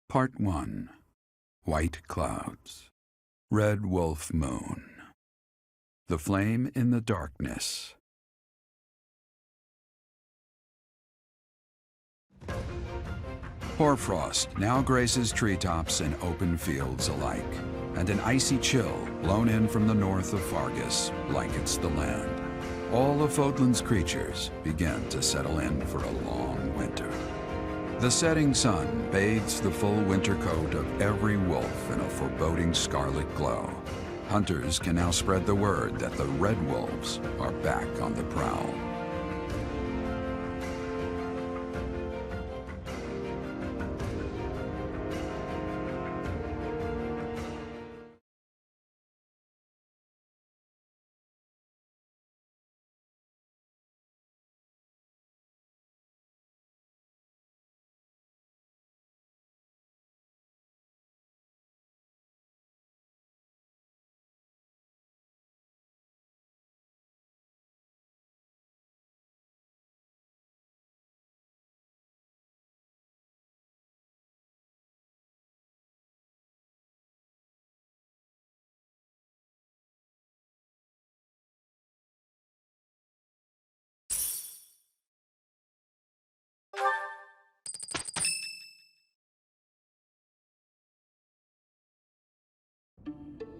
Part 1. White Clouds. Red Wolf Moon. The Flame in the Darkness. Hoarfrost now graces treetops and open fields alike, and an icy chill, blown in from the north of Fargus, blankets the land. All of Fódlan's creatures begin to settle in for a long winter. The setting sun bathes the full winter coat of every wolf in a foreboding scarlet glow. Hunters can now spread the word that the red wolves are back on the prowl.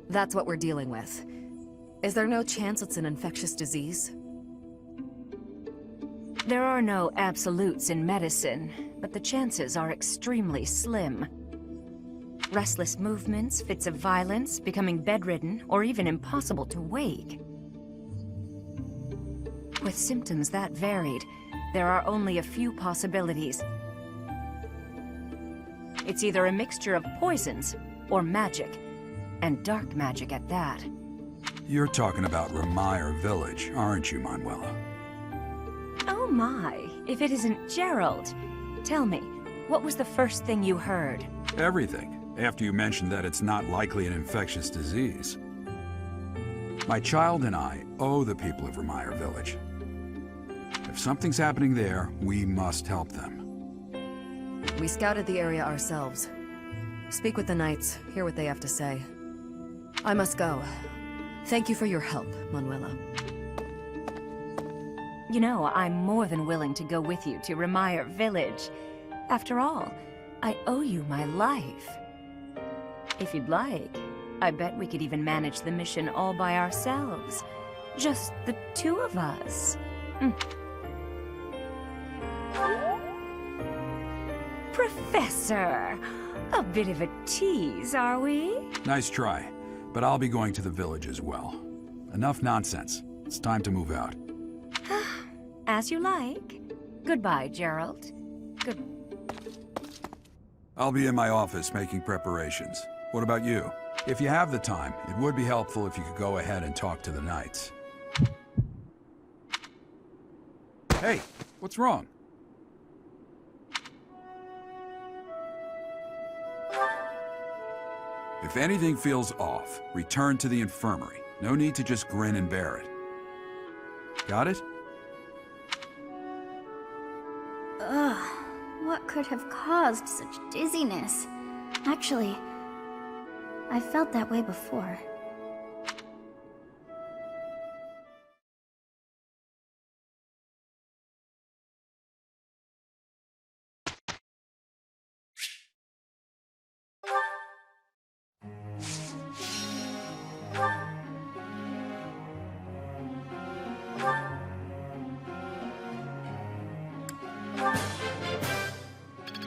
That's what we're dealing with. Is there no chance it's an infectious disease? There are no absolutes in medicine, but the chances are extremely slim. Restless movements, fits of violence, becoming bedridden, or even impossible to wake. With symptoms that varied, there are only a few possibilities. It's either a mixture of poisons or magic. And dark magic at that. You're talking about Remire Village, aren't you, Manuela? Oh my, if it isn't Gerald. Tell me, what was the first thing you heard? Everything, after you mentioned that it's not likely an infectious disease. My child and I owe the people of Remire Village. If something's happening there, we must help them. We scouted the area ourselves. Speak with the knights, hear what they have to say. I must go. Thank you for your help, Manuela. You know, I'm more than willing to go with you to Remire Village. After all, I owe you my life. If you'd like, I bet we could even manage the mission all by ourselves. Just the two of us. Professor! A bit of a tease, are we? Nice try, but I'll be going to the village as well. Enough nonsense. It's time to move out. As you like. Goodbye, Gerald. I'll be in my office making preparations. What about you? If you have the time, it would be helpful if you could go ahead and talk to the knights. Hey, what's wrong? If anything feels off, return to the infirmary. No need to just grin and bear it. Got it? Ugh, what could have caused such dizziness? Actually, I felt that way before.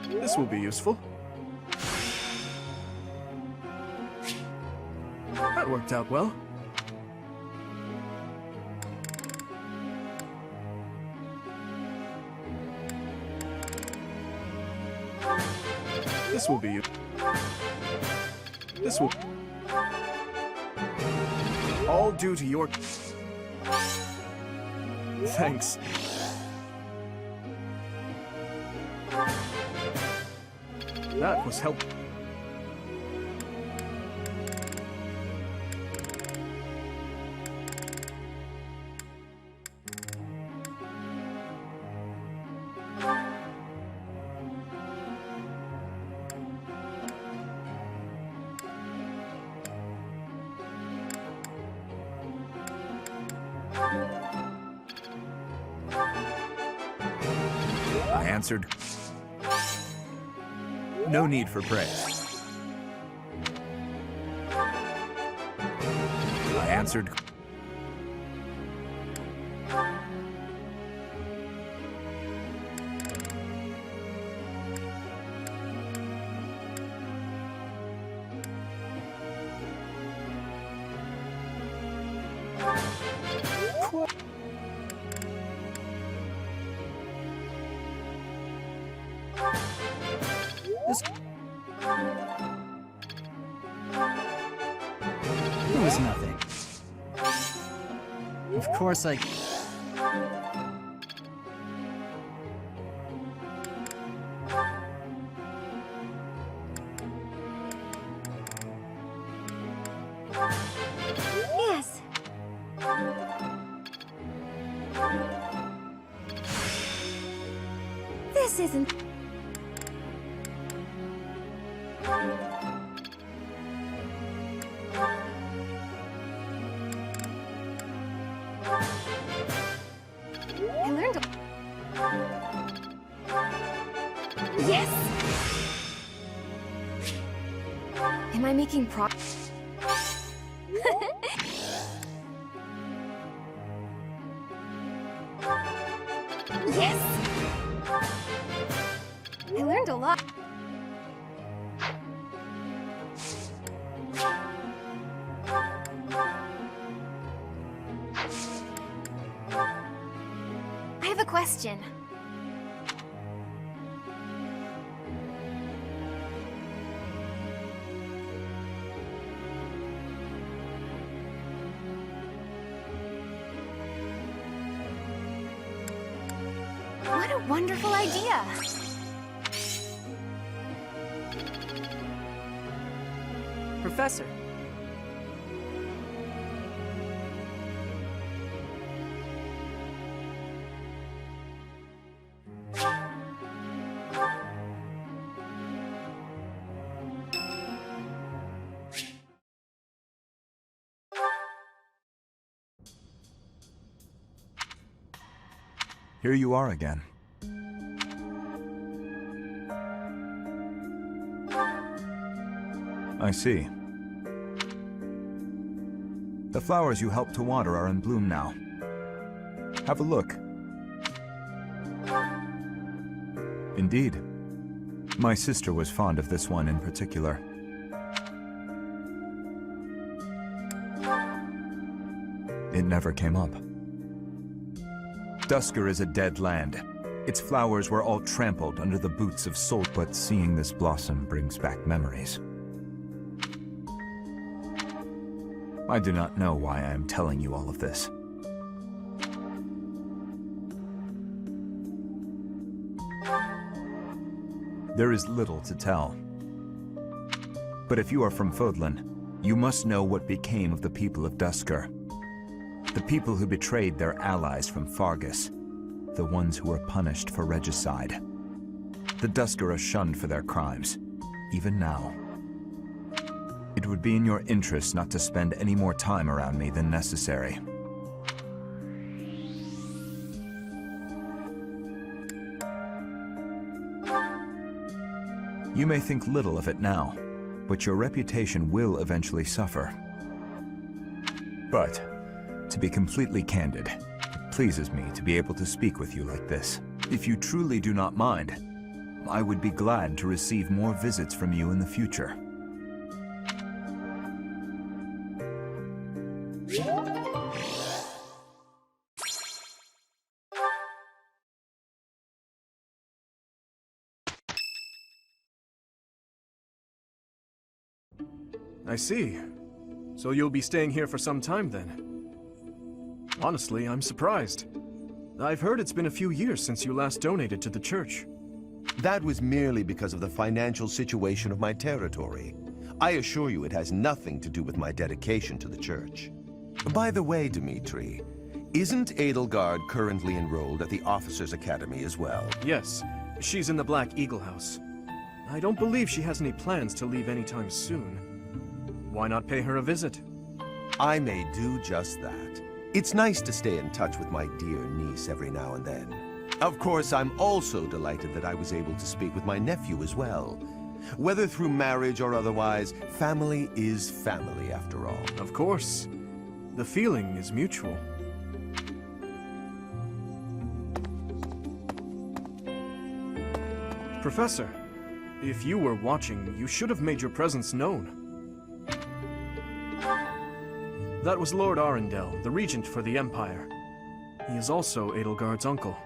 This will be useful. That worked out well. This will be useful. This will... all due to your... Thanks. That was helpful. I answered. No need for praise. I answered. It was nothing. Of course I... Yes. This isn't... I learned a... Yes! Am I making progress? Yes! I learned a lot. I have a question. What a wonderful idea! Professor. Here you are again. I see. The flowers you helped to water are in bloom now. Have a look. Indeed. My sister was fond of this one in particular. It never came up. Duscur is a dead land. Its flowers were all trampled under the boots of salt, but seeing this blossom brings back memories. I do not know why I am telling you all of this. There is little to tell. But if you are from Fódlan, you must know what became of the people of Duscur. The people who betrayed their allies from Faerghus, the ones who were punished for regicide. The Duscur are shunned for their crimes, even now. It would be in your interest not to spend any more time around me than necessary. You may think little of it now, but your reputation will eventually suffer. But, to be completely candid, it pleases me to be able to speak with you like this. If you truly do not mind, I would be glad to receive more visits from you in the future. I see. So you'll be staying here for some time then? Honestly, I'm surprised. I've heard it's been a few years since you last donated to the church. That was merely because of the financial situation of my territory. I assure you it has nothing to do with my dedication to the church. By the way, Dimitri, isn't Edelgard currently enrolled at the Officers' Academy as well? Yes, she's in the Black Eagle House. I don't believe she has any plans to leave anytime soon. Why not pay her a visit? I may do just that. It's nice to stay in touch with my dear niece every now and then. Of course, I'm also delighted that I was able to speak with my nephew as well. Whether through marriage or otherwise, family is family after all. Of course. The feeling is mutual. Professor, if you were watching, you should have made your presence known. That was Lord Arundel, the regent for the Empire. He is also Edelgard's uncle.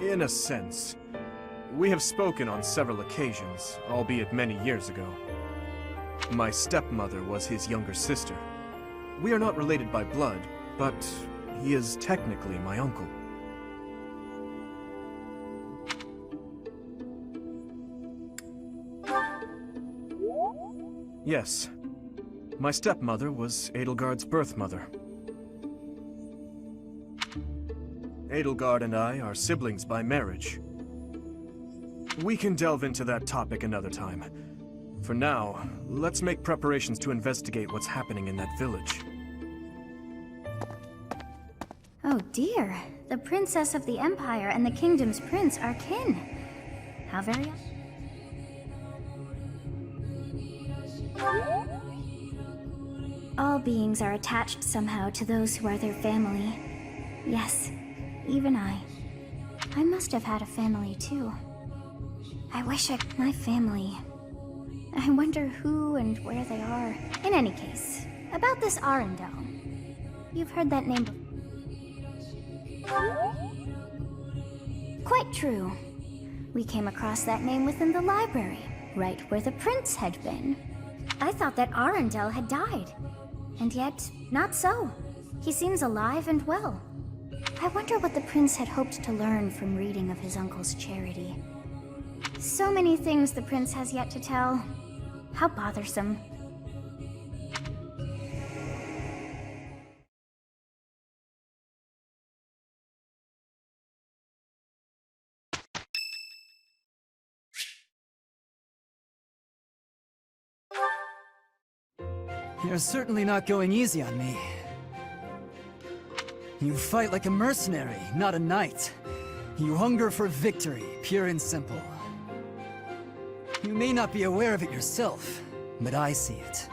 In a sense. We have spoken on several occasions, albeit many years ago. My stepmother was his younger sister. We are not related by blood, but he is technically my uncle. Yes. My stepmother was Edelgard's birth mother. Edelgard and I are siblings by marriage. We can delve into that topic another time. For now, let's make preparations to investigate what's happening in that village. Oh dear, the princess of the Empire and the kingdom's prince are kin. How very... All beings are attached somehow to those who are their family. Yes, even I. I must have had a family too. I wish my family. I wonder who and where they are. In any case, about this Arundel. You've heard that name before. Quite true. We came across that name within the library, right where the prince had been. I thought that Arundel had died. And yet, not so. He seems alive and well. I wonder what the prince had hoped to learn from reading of his uncle's charity. So many things the prince has yet to tell. How bothersome. You're certainly not going easy on me. You fight like a mercenary, not a knight. You hunger for victory, pure and simple. You may not be aware of it yourself, but I see it.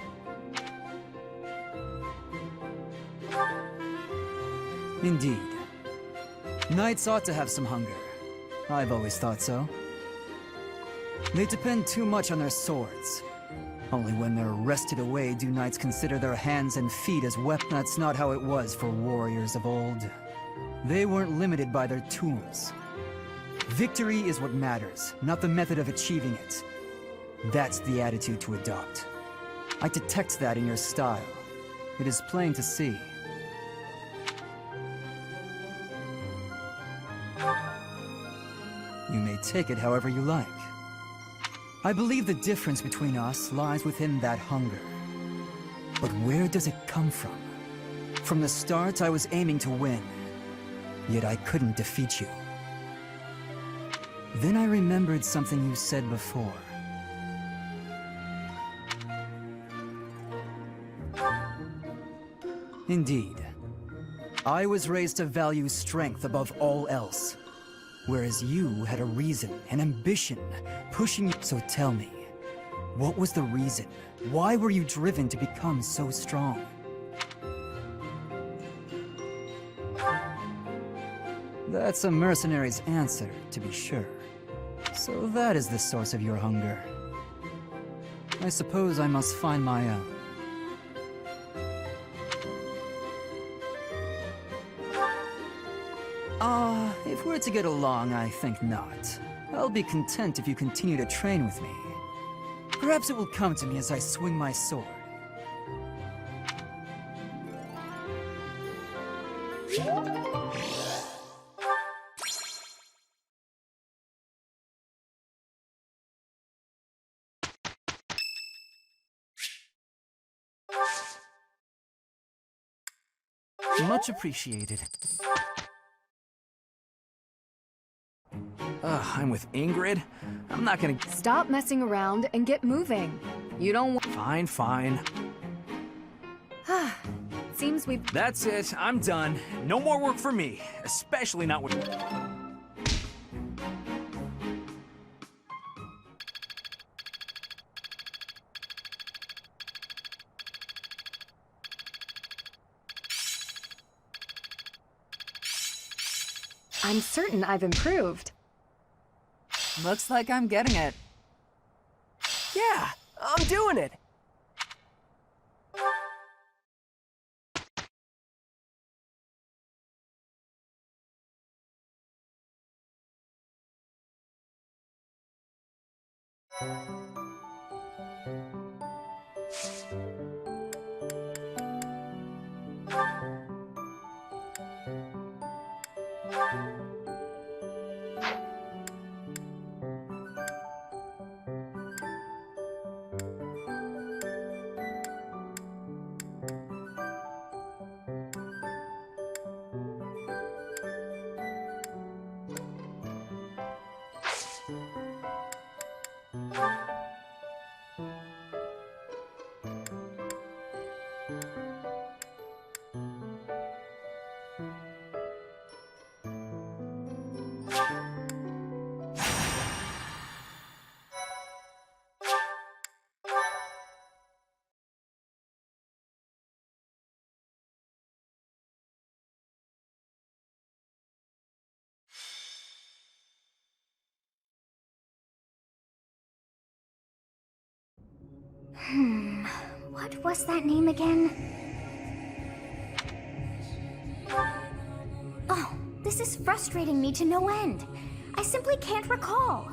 Indeed. Knights ought to have some hunger. I've always thought so. They depend too much on their swords. Only when they're wrested away do knights consider their hands and feet as weapons. That's not how it was for warriors of old. They weren't limited by their tools. Victory is what matters, not the method of achieving it. That's the attitude to adopt. I detect that in your style. It is plain to see. You may take it however you like. I believe the difference between us lies within that hunger. But where does it come from? From the start, I was aiming to win. Yet I couldn't defeat you. Then I remembered something you said before. Indeed. I was raised to value strength above all else. Whereas you had a reason, an ambition, pushing you. So tell me, what was the reason? Why were you driven to become so strong? That's a mercenary's answer, to be sure. So that is the source of your hunger. I suppose I must find my own. If we're to get along, I think not. I'll be content if you continue to train with me. Perhaps it will come to me as I swing my sword. Much appreciated. I'm with Ingrid. I'm not gonna... Stop messing around and get moving. You don't want... Fine. It seems we've... That's it. I'm done. No more work for me. Especially not with... I'm certain I've improved. Looks like I'm getting it. Yeah, I'm doing it. What was that name again? Oh, this is frustrating me to no end. I simply can't recall.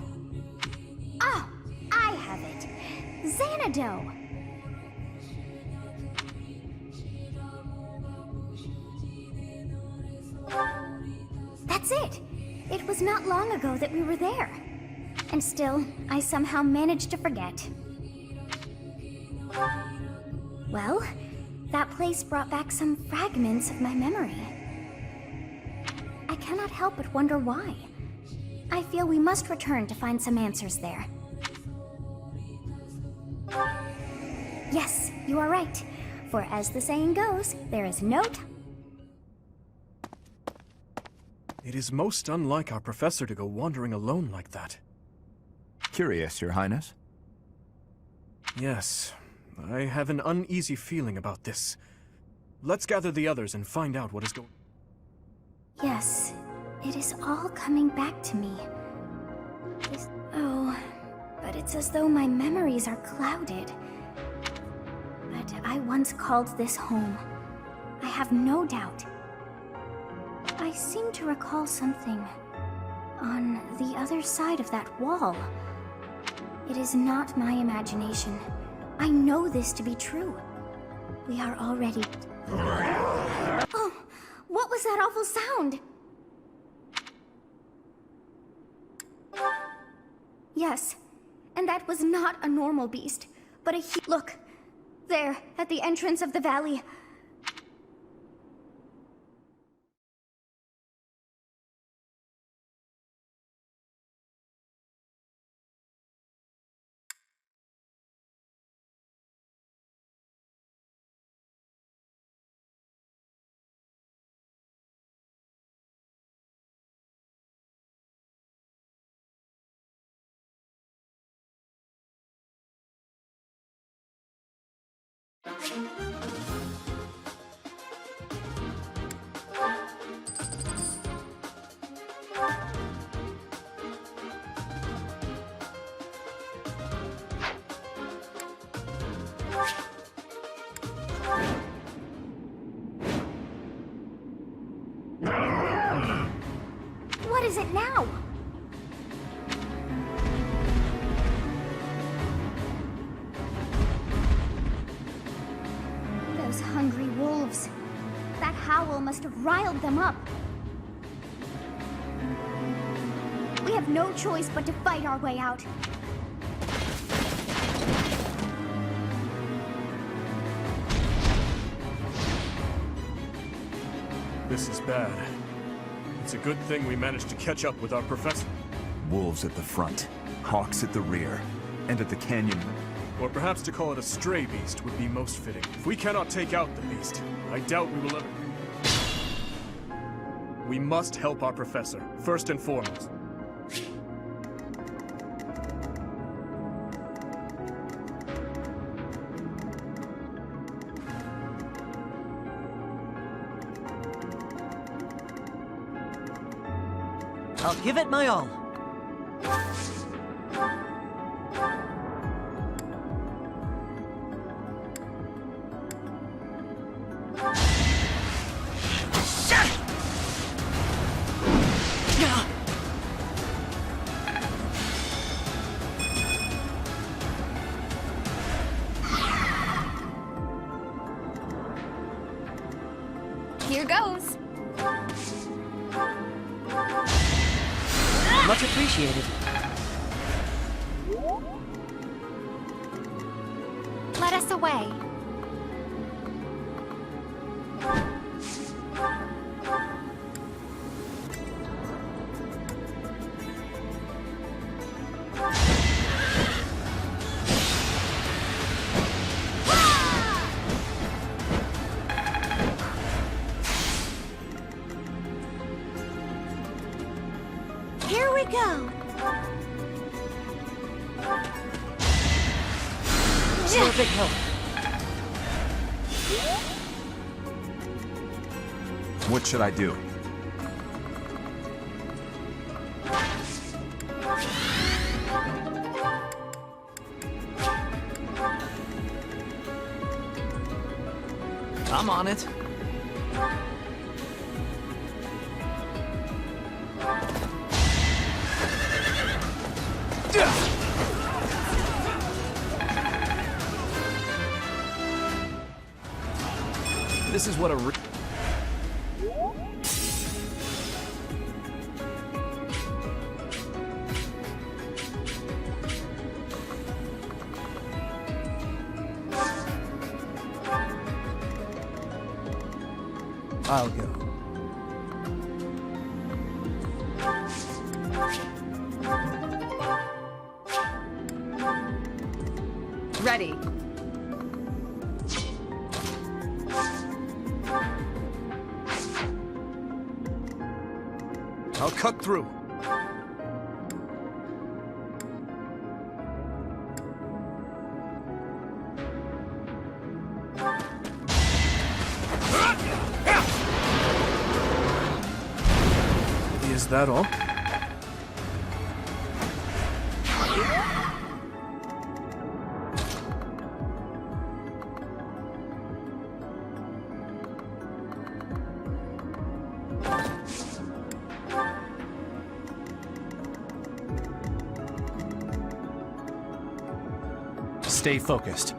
Oh, I have it. Xanadu. That's it. It was not long ago that we were there. And still, I somehow managed to forget. Well, that place brought back some fragments of my memory. I cannot help but wonder why. I feel we must return to find some answers there. Yes, you are right. For as the saying goes, there is no time. It is most unlike our professor to go wandering alone like that. Curious, Your Highness. Yes, I have an uneasy feeling about this. Let's gather the others and find out what is going on. Yes, it is all coming back to me. Oh, but it's as though my memories are clouded. But I once called this home. I have no doubt. I seem to recall something on the other side of that wall. It is not my imagination. I know this to be true. We are already... Oh, what was that awful sound? Yes, and that was not a normal beast, but a Look, there, at the entrance of the valley. What is it now? Those hungry wolves. That howl must have riled them up. We have no choice but to fight our way out. This is bad. It's a good thing we managed to catch up with our professor. Wolves at the front, hawks at the rear, and at the canyon. Or perhaps to call it a stray beast would be most fitting. If we cannot take out the beast, I doubt we will ever... We must help our professor, first and foremost. I'll give it my all. Here goes. Much appreciated. Let us away. Here we go. You're a big help. What should I do? I'm on it. This is what a I'll go. Ready. I'll cut through. Is that all? Stay focused.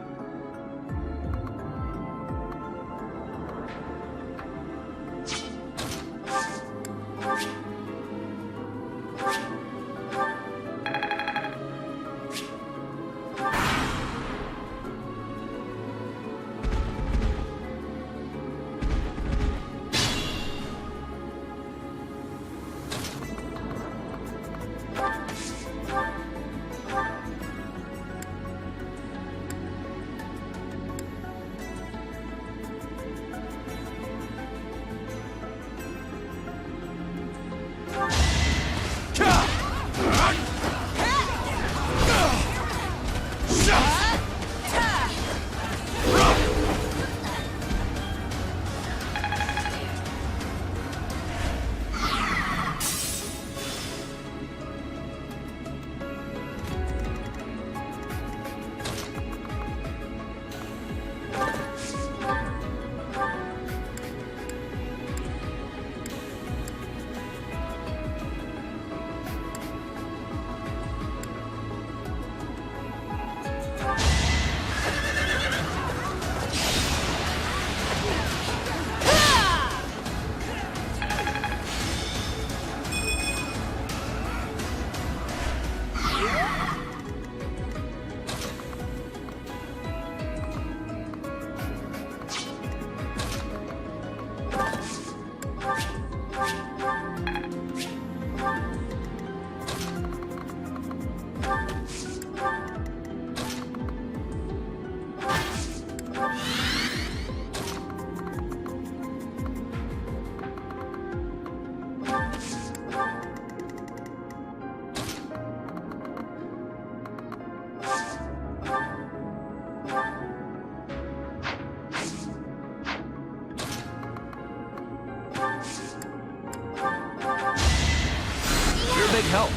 big help.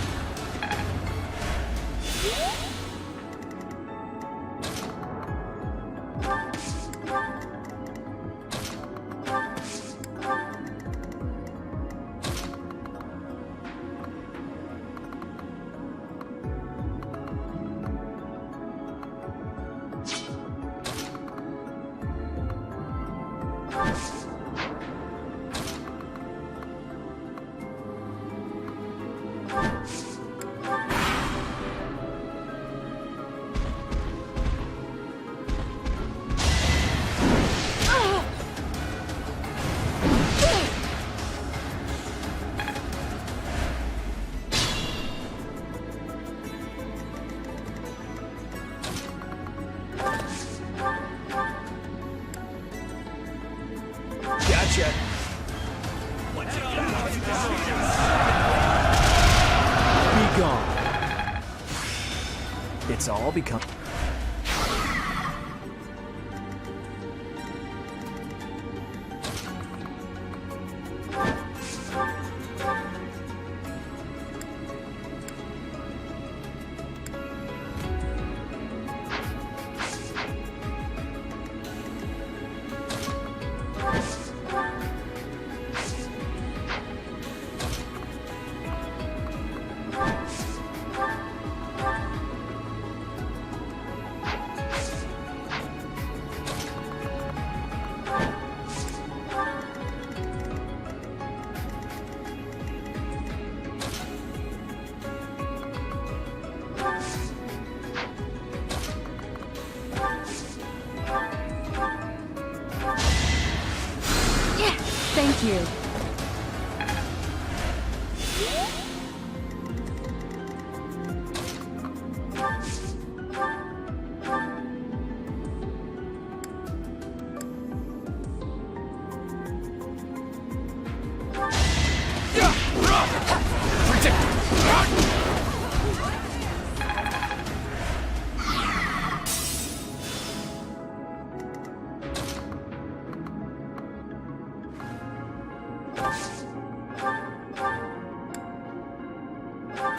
Gotcha. Be gone. It's all become... Thank you.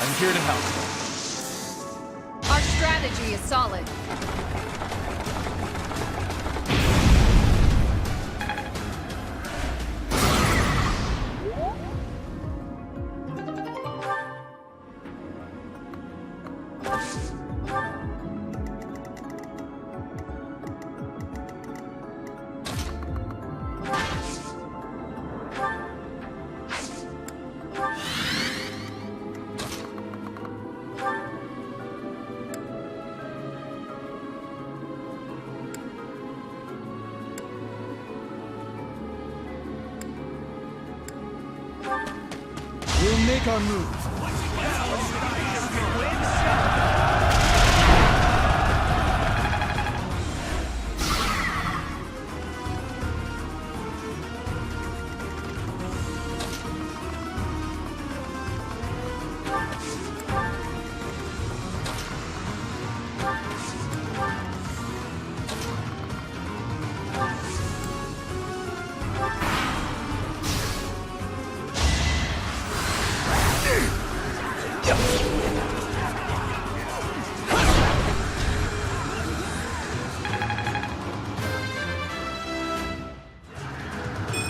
I'm here to help. Our strategy is solid. We'll make our move.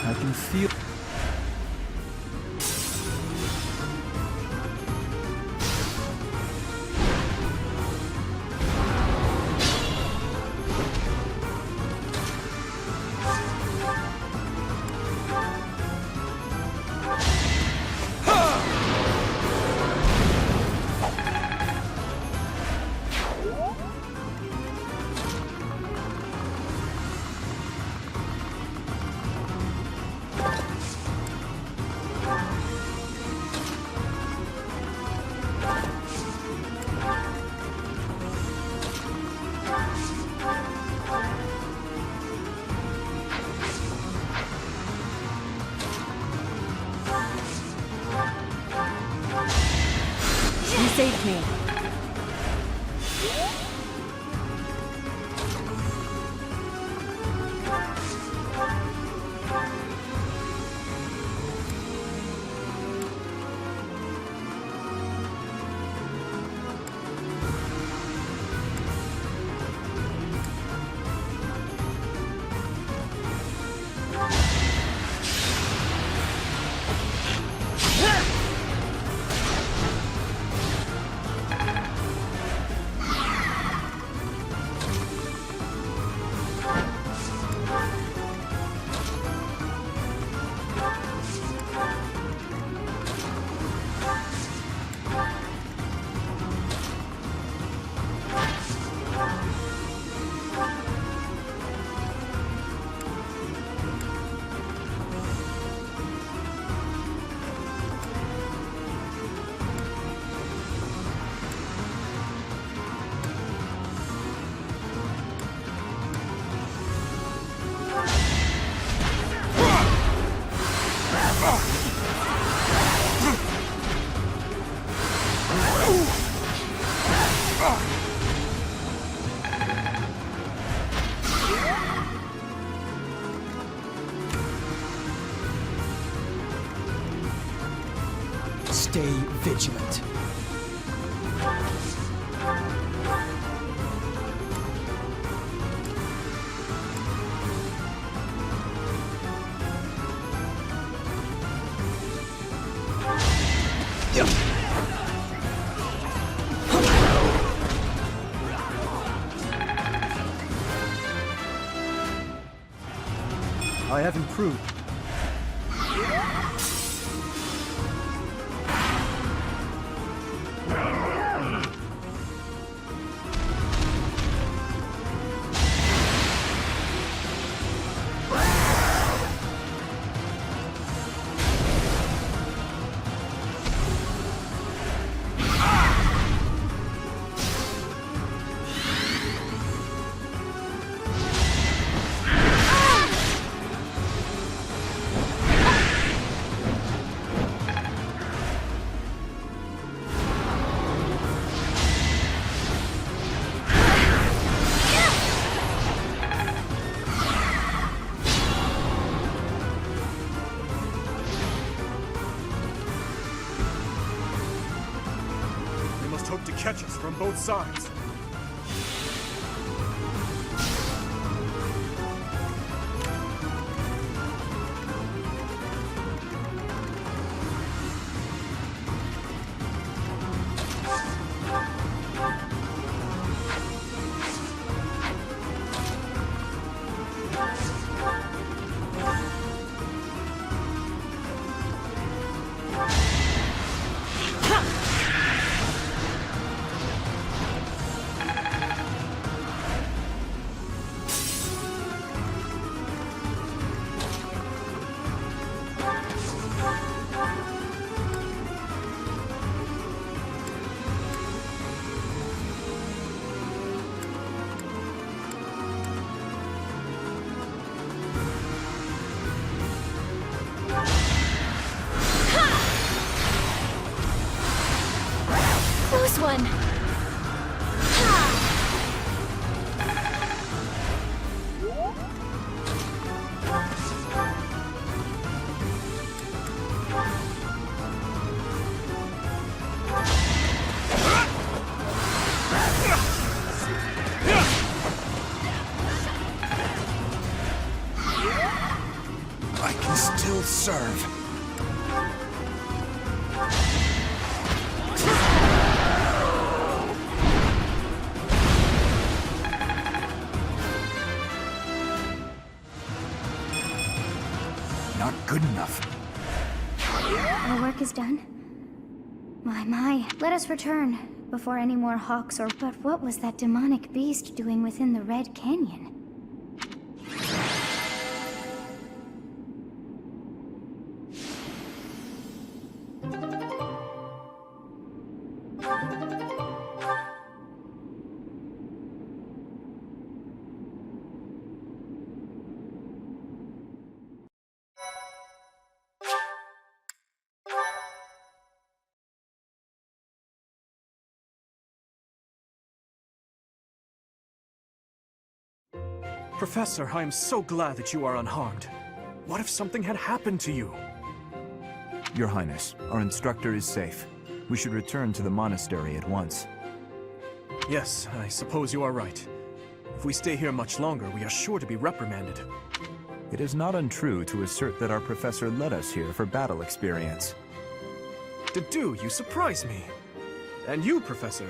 I can feel... You saved me. Stay vigilant. I have improved. Hope to catch us from both sides. One. I can still serve. Not good enough. Our work is done. My, let us return before any more hawks or... But what was that demonic beast doing within the Red Canyon? Professor, I am so glad that you are unharmed. What if something had happened to you? Your Highness, our instructor is safe. We should return to the monastery at once. Yes, I suppose you are right. If we stay here much longer, we are sure to be reprimanded. It is not untrue to assert that our professor led us here for battle experience. You surprise me. And you, Professor,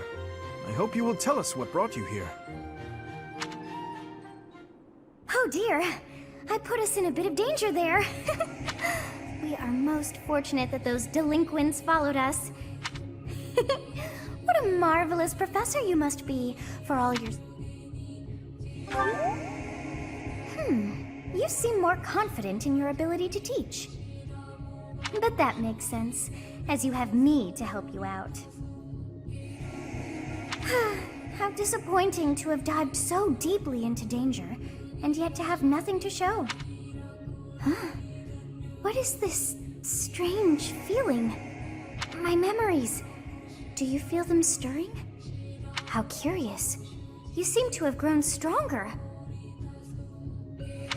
I hope you will tell us what brought you here. Oh dear, I put us in a bit of danger there. We are most fortunate that those delinquents followed us. What a marvelous professor you must be for all your... You seem more confident in your ability to teach. But that makes sense, as you have me to help you out. How disappointing to have dived so deeply into danger, and yet to have nothing to show. Huh? What is this strange feeling. My memories. Do you feel them stirring? How curious. You seem to have grown stronger.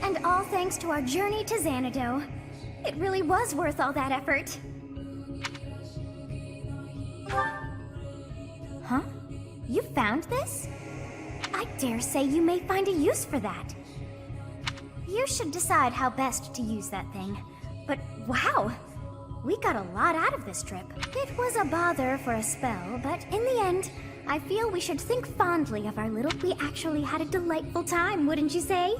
And all thanks to our journey to Xanadu. It really was worth all that effort. Huh? You found this? I dare say you may find a use for that. You should decide how best to use that thing. But wow! We got a lot out of this trip. It was a bother for a spell, but in the end, I feel we should think fondly of our little... We actually had a delightful time, wouldn't you say?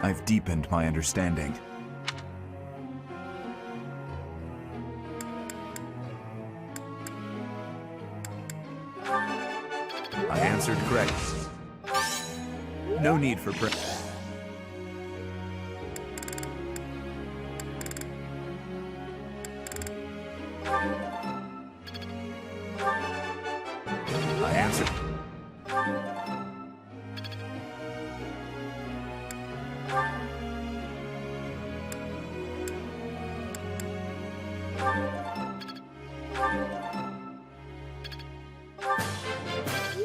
I've deepened my understanding. I answered correctly. No need for I answered.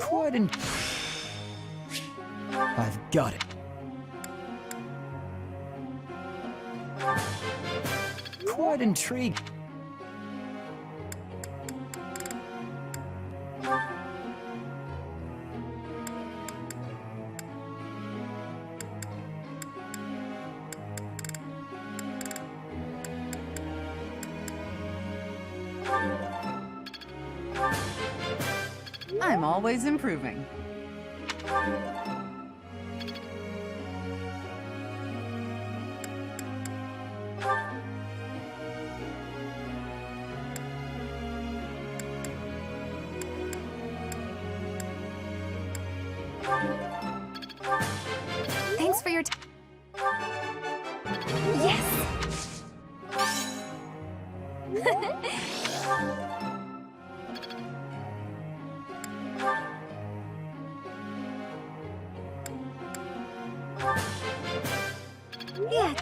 Quite I've got it. Quite intrigued. I'm always improving. Thanks for your time. Yes! Yeah.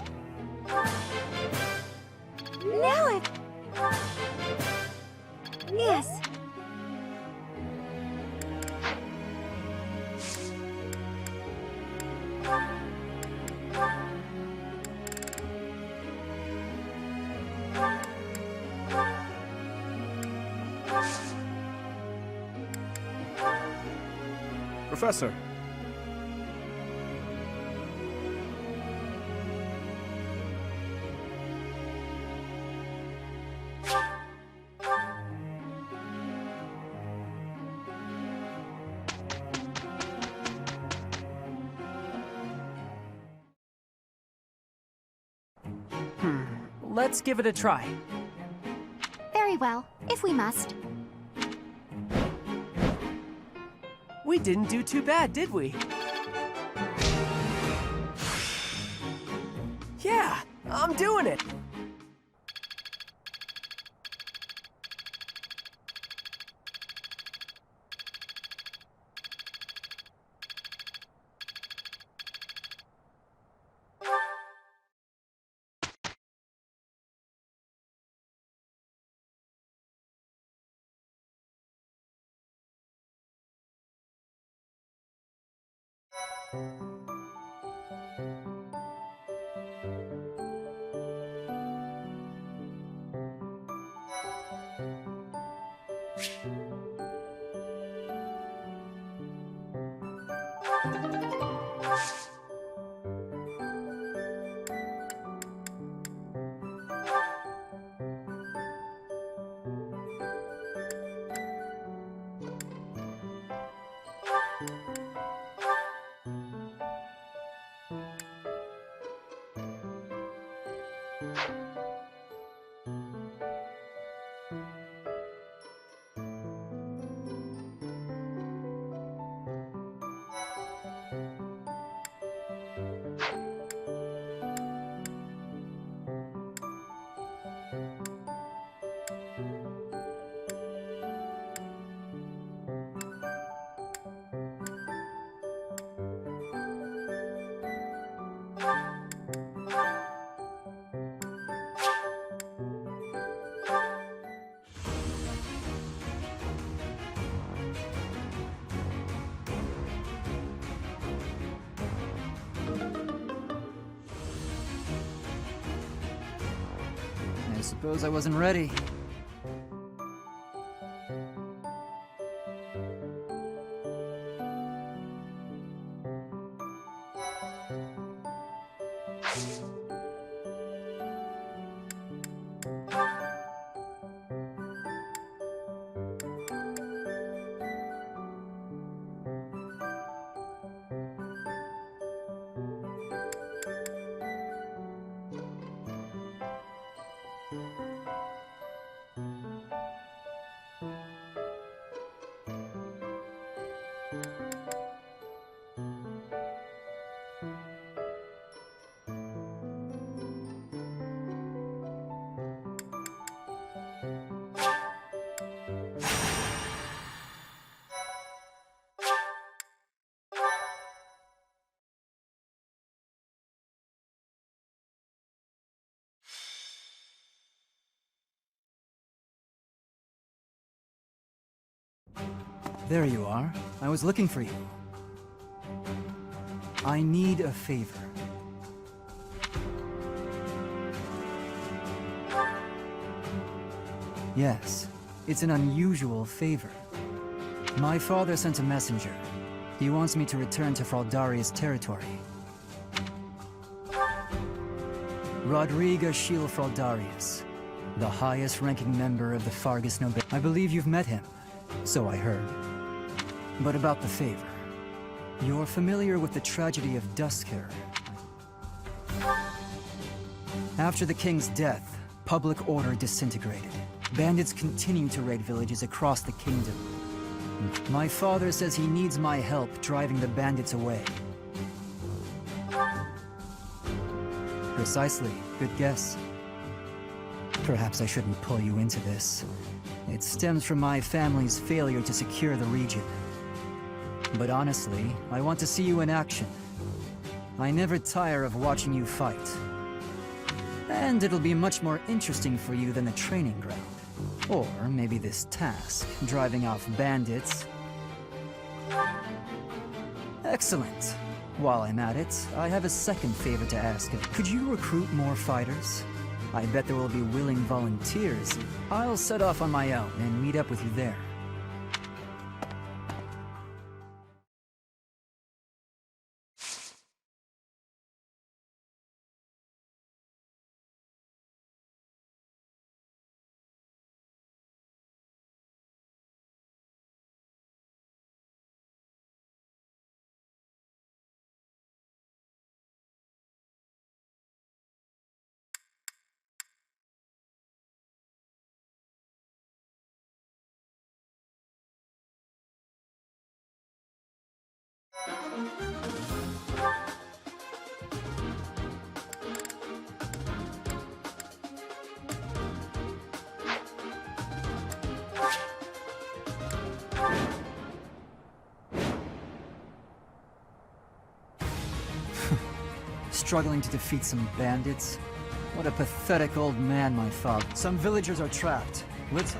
Now it... Yes. Professor. Let's give it a try. Very well, if we must. We didn't do too bad, did we? Yeah, I'm doing it! I suppose I wasn't ready. There you are. I was looking for you. I need a favor. Yes, it's an unusual favor. My father sent a messenger. He wants me to return to Fraldaria's territory. Rodriga Shiel Fraldarius, the highest-ranking member of the Fargus nobility. I believe you've met him, so I heard. But about the favor. You're familiar with the tragedy of Duscur. After the king's death, public order disintegrated. Bandits continue to raid villages across the kingdom. My father says he needs my help driving the bandits away. Precisely. Good guess. Perhaps I shouldn't pull you into this. It stems from my family's failure to secure the region. But honestly, I want to see you in action. I never tire of watching you fight. And it'll be much more interesting for you than the training ground. Or maybe this task, driving off bandits. Excellent. While I'm at it, I have a second favor to ask of you. Could you recruit more fighters? I bet there will be willing volunteers. I'll set off on my own and meet up with you there. Struggling to defeat some bandits? What a pathetic old man, my father. Some villagers are trapped. Let's...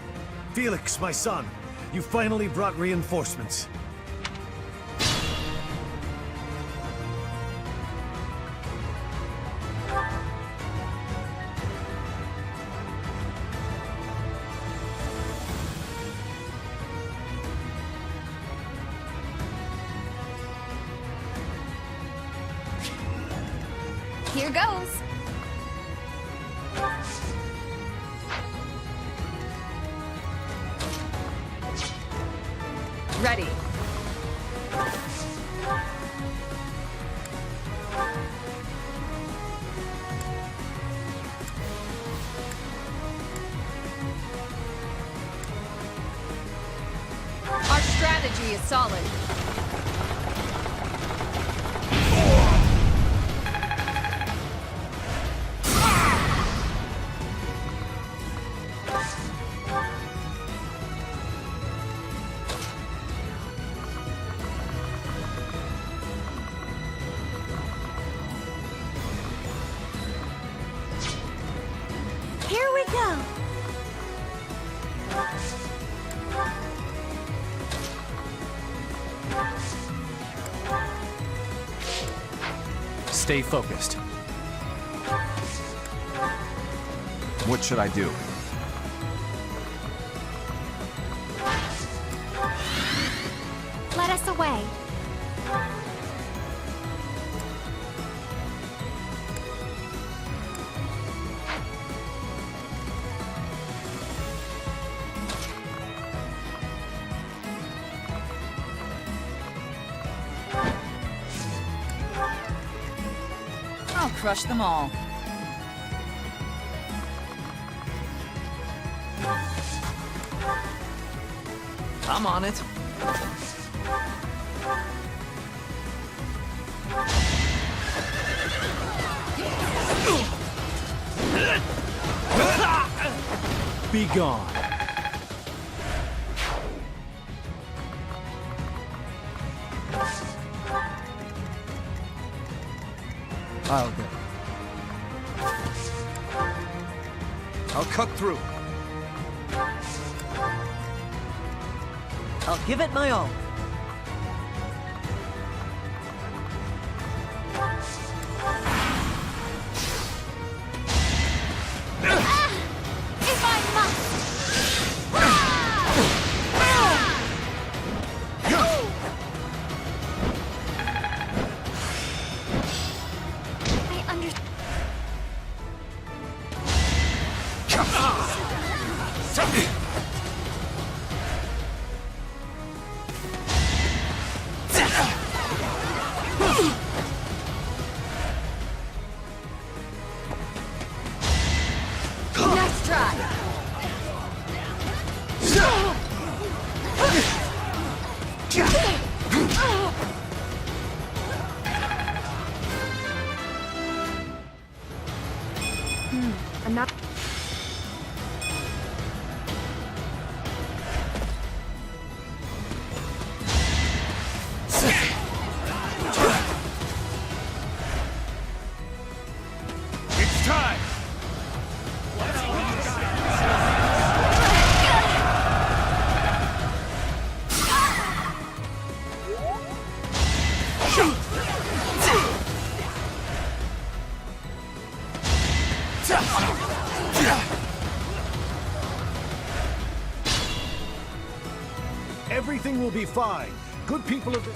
Felix, my son, you finally brought reinforcements. Here goes. Ready. Our strategy is solid. Here we go. Stay focused. What should I do? Let us away. I'll crush them all. I'm on it. Be gone. I'll go. I'll cut through. I'll give it my all. If I must. I understand. Nice try. I'm not... It's time. Everything will be fine. Good people of the...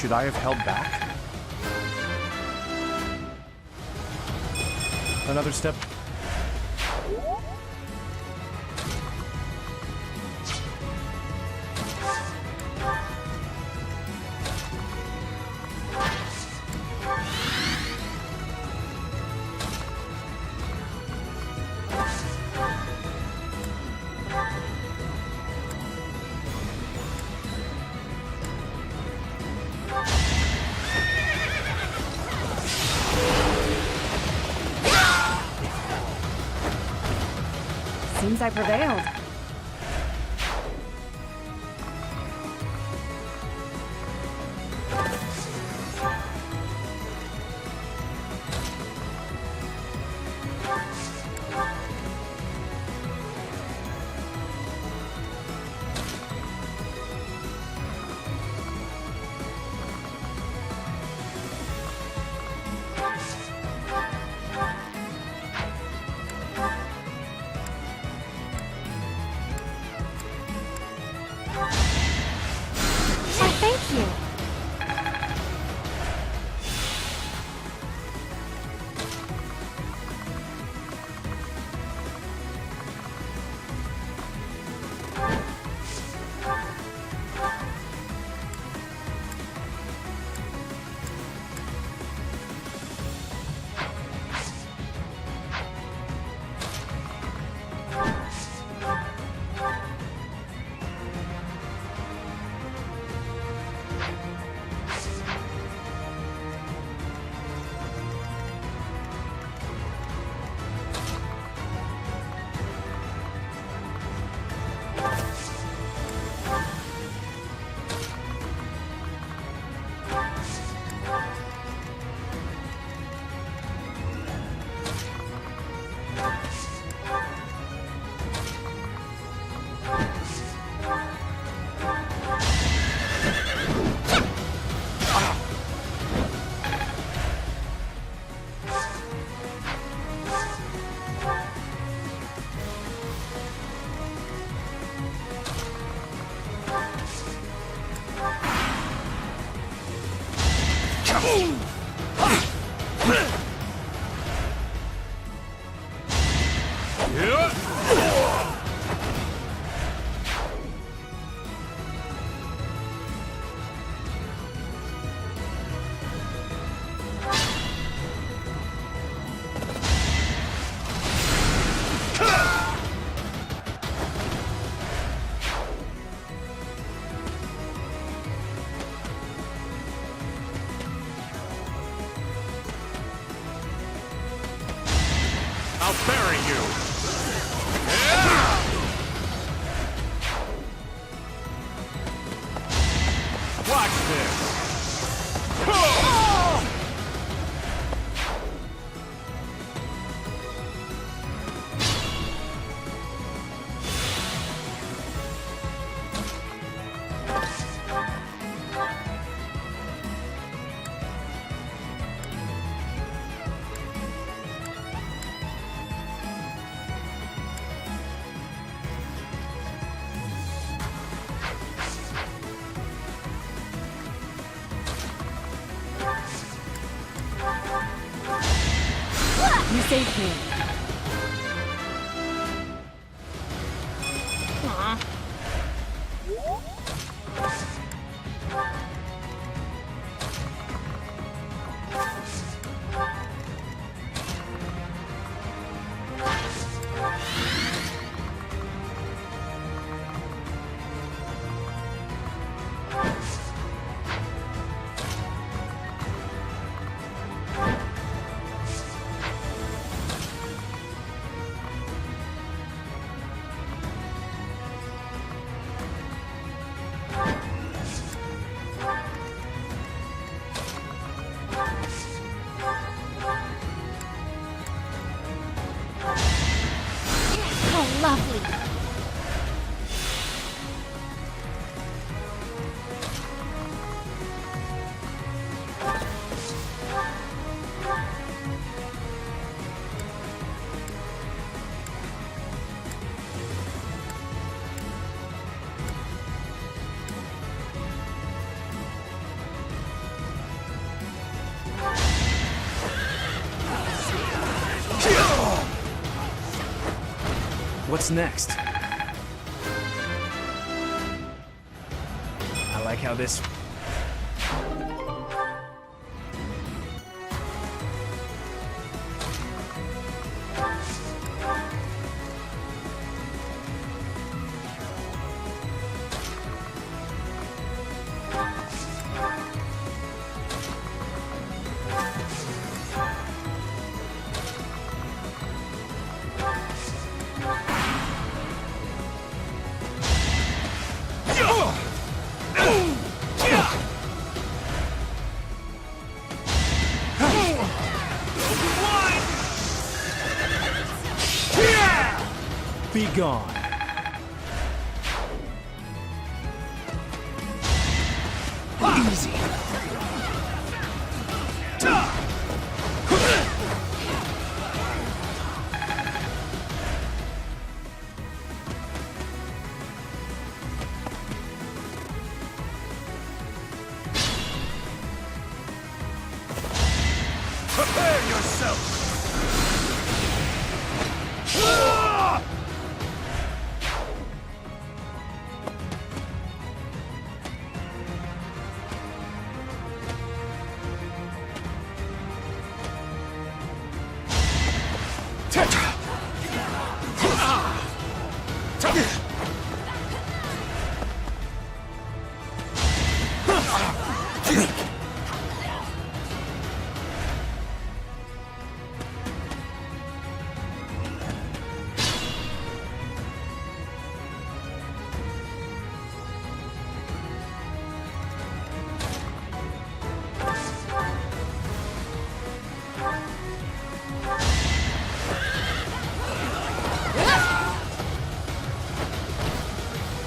Should I have held back? Another step. Seems I prevailed. I'll bury you! Watch this! You saved me. Lovely. What's next? I like how this... Be gone. Easy. Prepare yourself!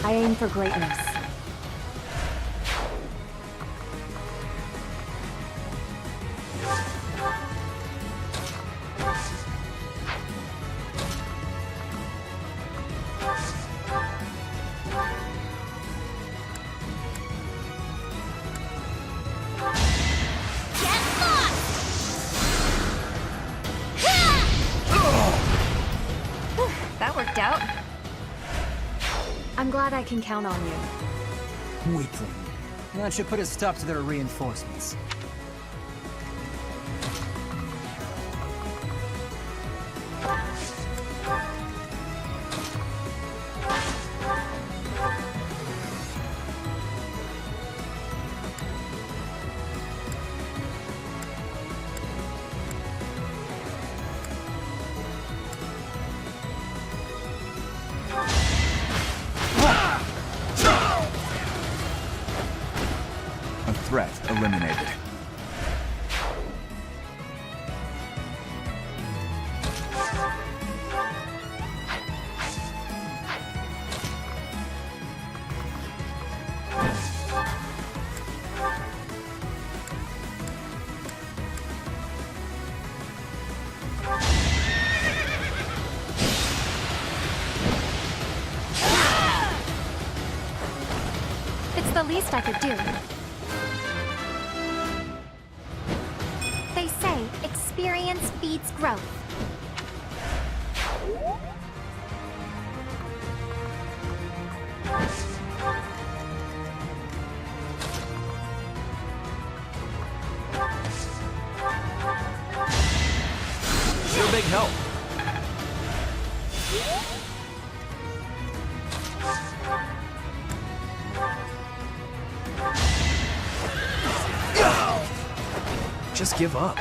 I aim for greatness. That worked out. I'm glad I can count on you. Weakling. That should put a stop to their reinforcements. Threat eliminated. It's the least I could do. Experience feeds growth. You're a big help. Just give up.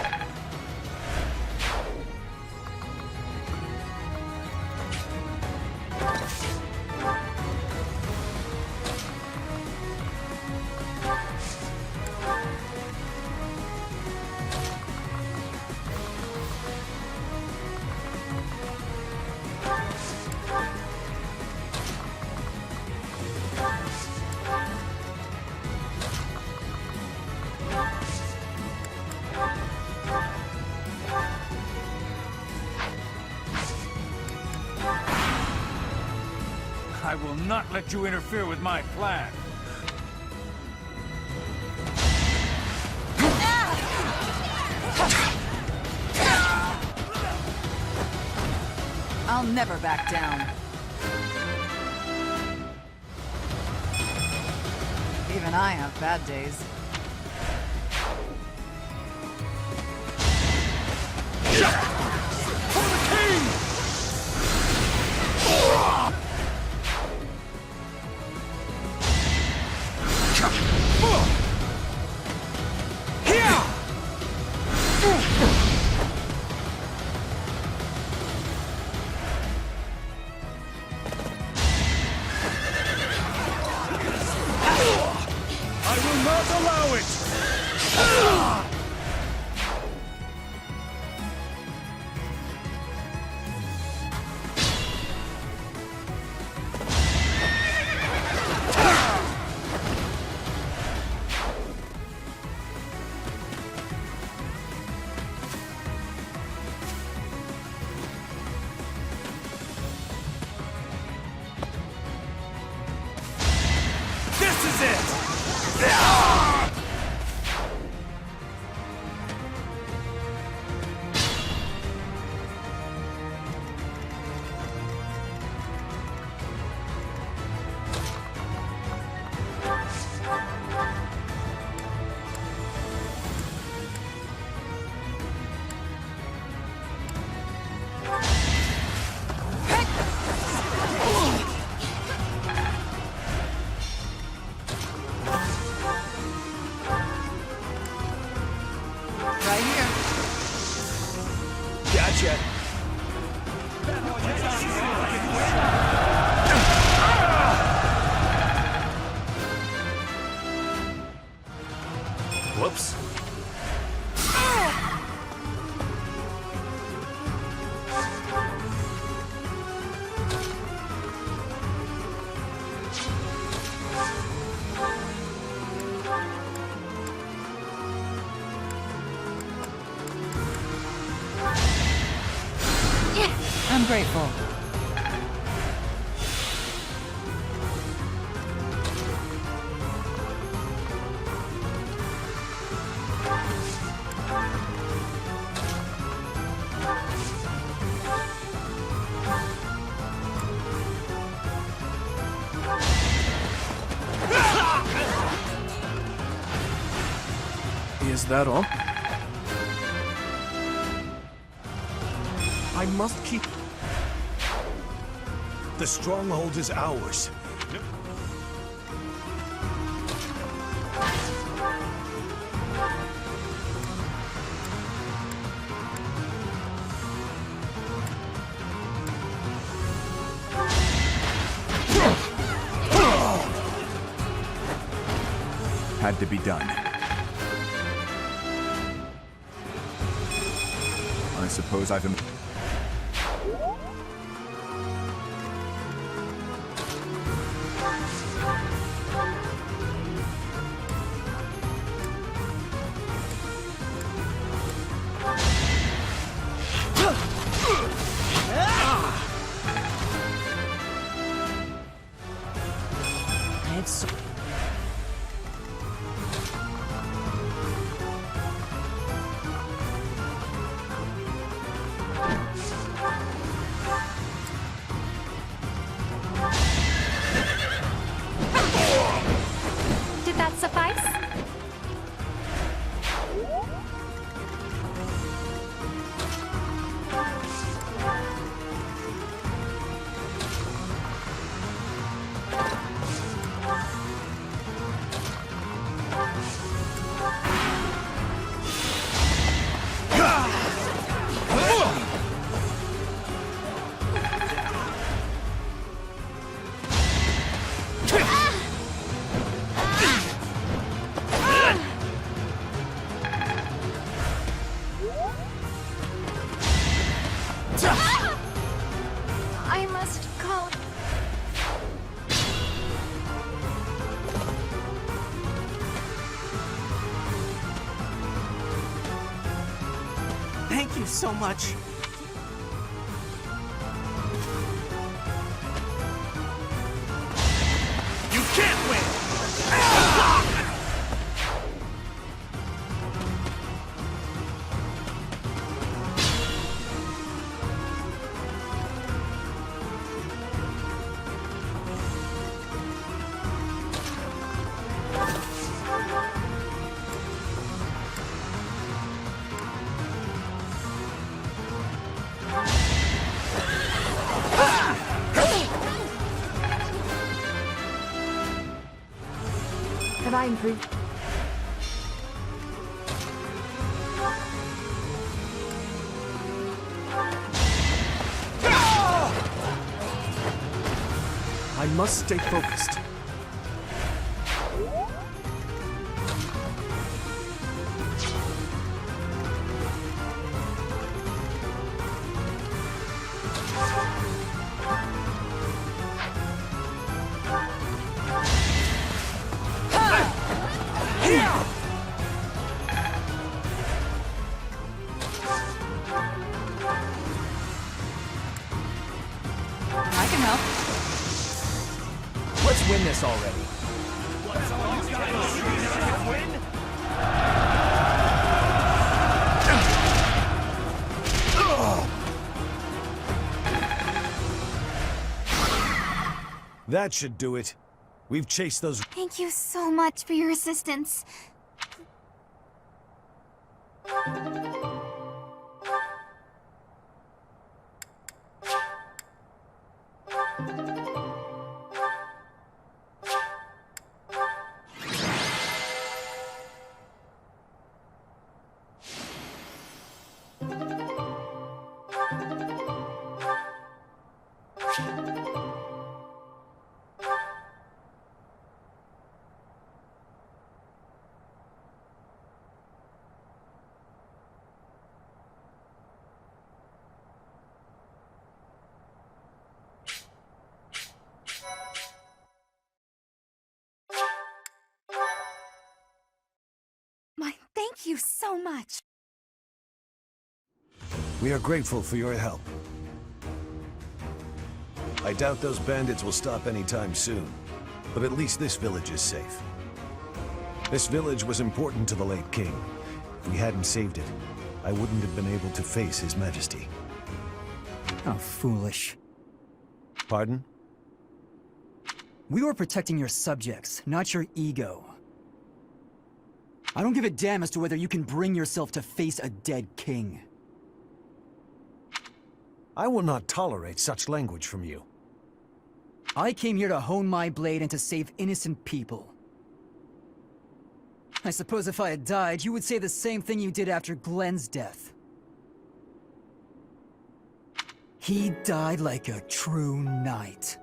I will not let you interfere with my plan. I'll never back down. Even I have bad days. For the king! I will not allow it! This is it! Right here. Gotcha. Whoops. I'm grateful. Is that all? I must keep... The stronghold is ours. Had to be done. I suppose I've... It's... Did that suffice? I must call. Thank you so much. You can't win! I improve? I must stay focused. I can help. Let's win this already. That should do it. We've chased those... Thank you so much for your assistance. Thank you so much. We are grateful for your help. I doubt those bandits will stop anytime soon, but at least this village is safe. This village was important to the late king. If we hadn't saved it, I wouldn't have been able to face his majesty. How foolish. Pardon? We were protecting your subjects, not your ego. I don't give a damn as to whether you can bring yourself to face a dead king. I will not tolerate such language from you. I came here to hone my blade and to save innocent people. I suppose if I had died, you would say the same thing you did after Glenn's death. He died like a true knight.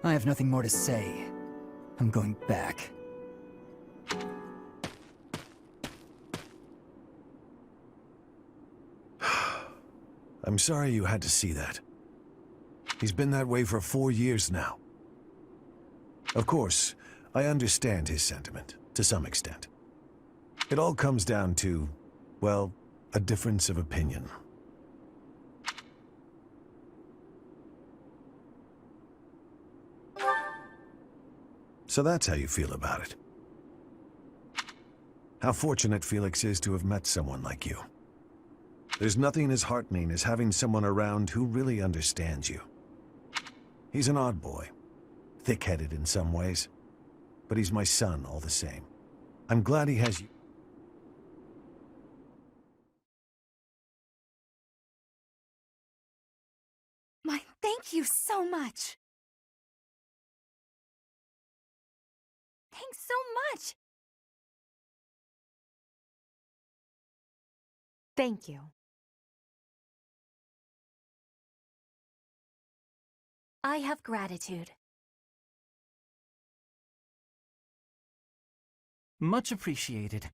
I have nothing more to say. I'm going back. I'm sorry you had to see that. He's been that way for 4 years now. Of course, I understand his sentiment, to some extent. It all comes down to, well, a difference of opinion. So that's how you feel about it. How fortunate Felix is to have met someone like you. There's nothing as heartening as having someone around who really understands you. He's an odd boy, thick-headed in some ways, but he's my son all the same. I'm glad he has you. Thank you so much. Thanks so much. Thank you. I have gratitude. Much appreciated.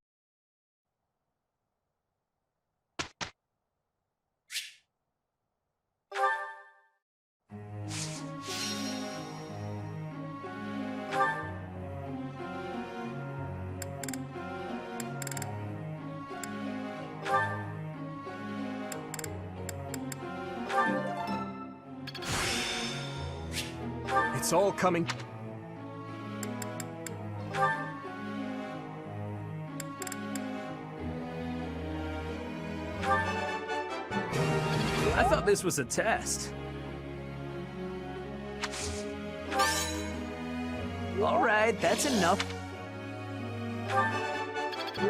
It's all coming. I thought this was a test. All right, that's enough.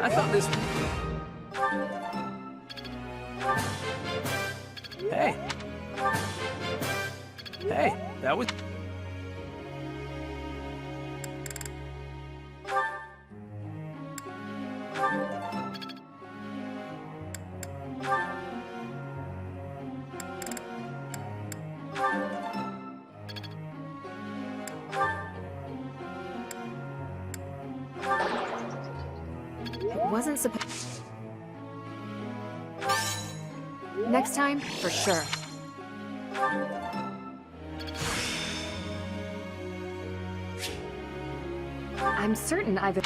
I thought this... Hey. Hey, that was... wasn't supposed... Next time, for sure. I'm certain I've...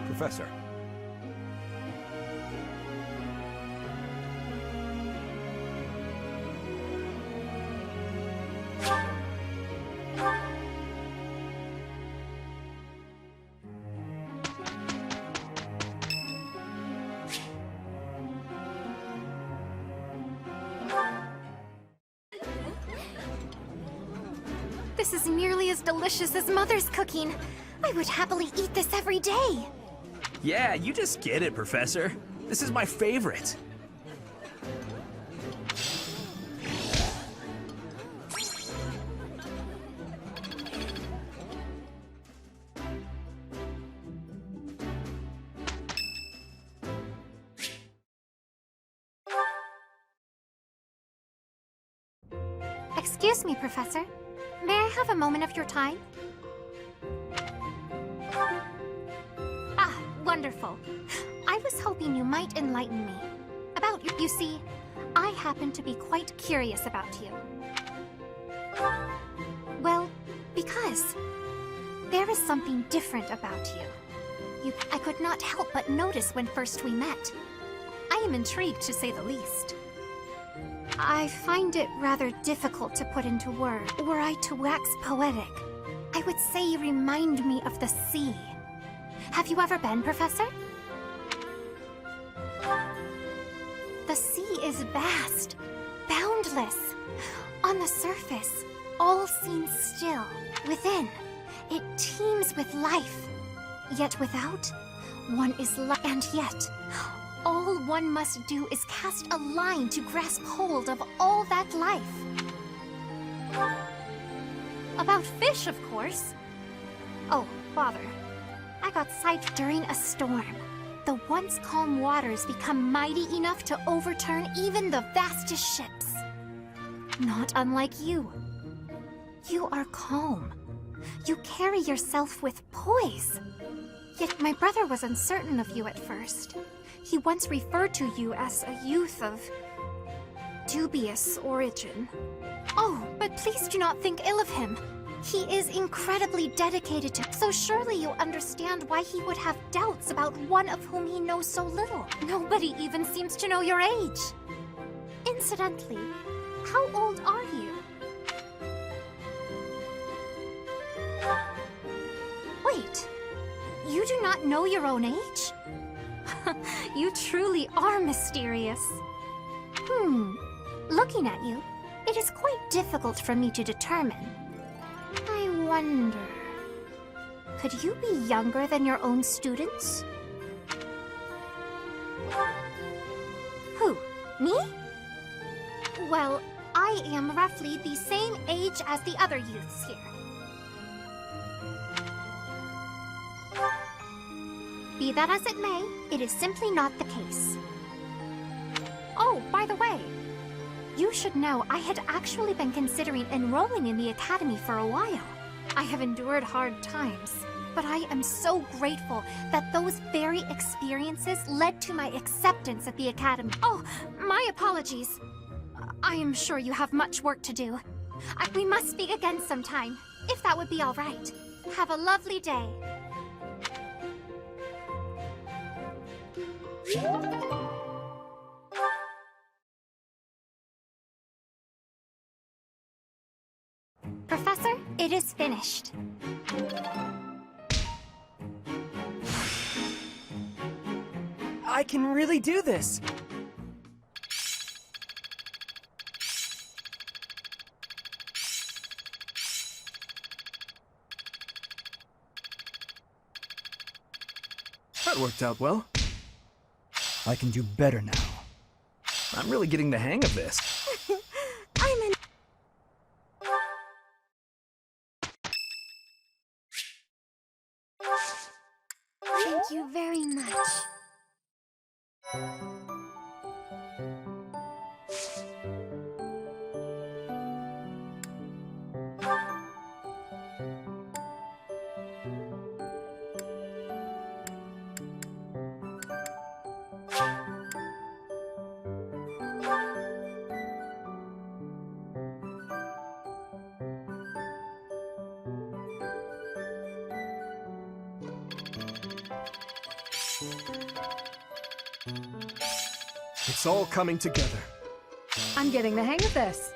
Professor. This is nearly as delicious as Mother's cooking. I would happily eat this every day. Yeah, you just get it, Professor. This is my favorite. Excuse me, Professor. May I have a moment of your time? Ah, wonderful. I was hoping you might enlighten me. About you. You see, I happen to be quite curious about you. Well, because there is something different about you. I could not help but notice when first we met. I am intrigued, to say the least. I find it rather difficult to put into words. Were I to wax poetic, I would say you remind me of the sea. Have you ever been, Professor? The sea is vast, boundless. On the surface, all seems still. Within, it teems with life. Yet without, one is and yet, all one must do is cast a line to grasp hold of all that life. About fish, of course. Oh, bother. I got sighted during a storm. The once calm waters become mighty enough to overturn even the vastest ships. Not unlike you. You are calm. You carry yourself with poise. Yet my brother was uncertain of you at first. He once referred to you as a youth of dubious origin. Oh, but please do not think ill of him. He is incredibly dedicated to... So surely you understand why he would have doubts about one of whom he knows so little. Nobody even seems to know your age. Incidentally, how old are you? Wait, you do not know your own age? You truly are mysterious. Looking at you, it is quite difficult for me to determine. I wonder... Could you be younger than your own students? Who? Me? Well, I am roughly the same age as the other youths here. Be that as it may, it is simply not the case. Oh, by the way, you should know I had actually been considering enrolling in the Academy for a while. I have endured hard times, but I am so grateful that those very experiences led to my acceptance at the Academy. Oh, my apologies. I am sure you have much work to do. We must speak again sometime, if that would be all right. Have a lovely day. Professor, it is finished. I can really do this. That worked out well. I can do better now. I'm really getting the hang of this. Thank you very much. It's all coming together. I'm getting the hang of this.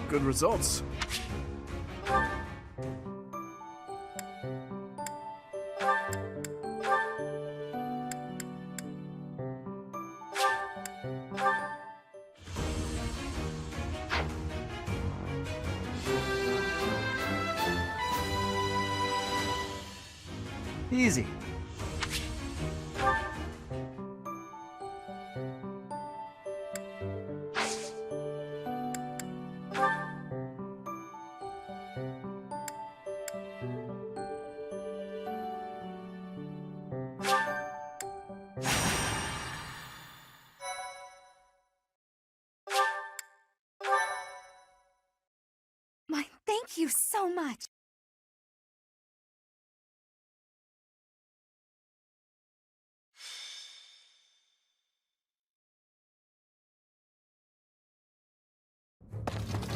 Good results. Easy. Thank you so much.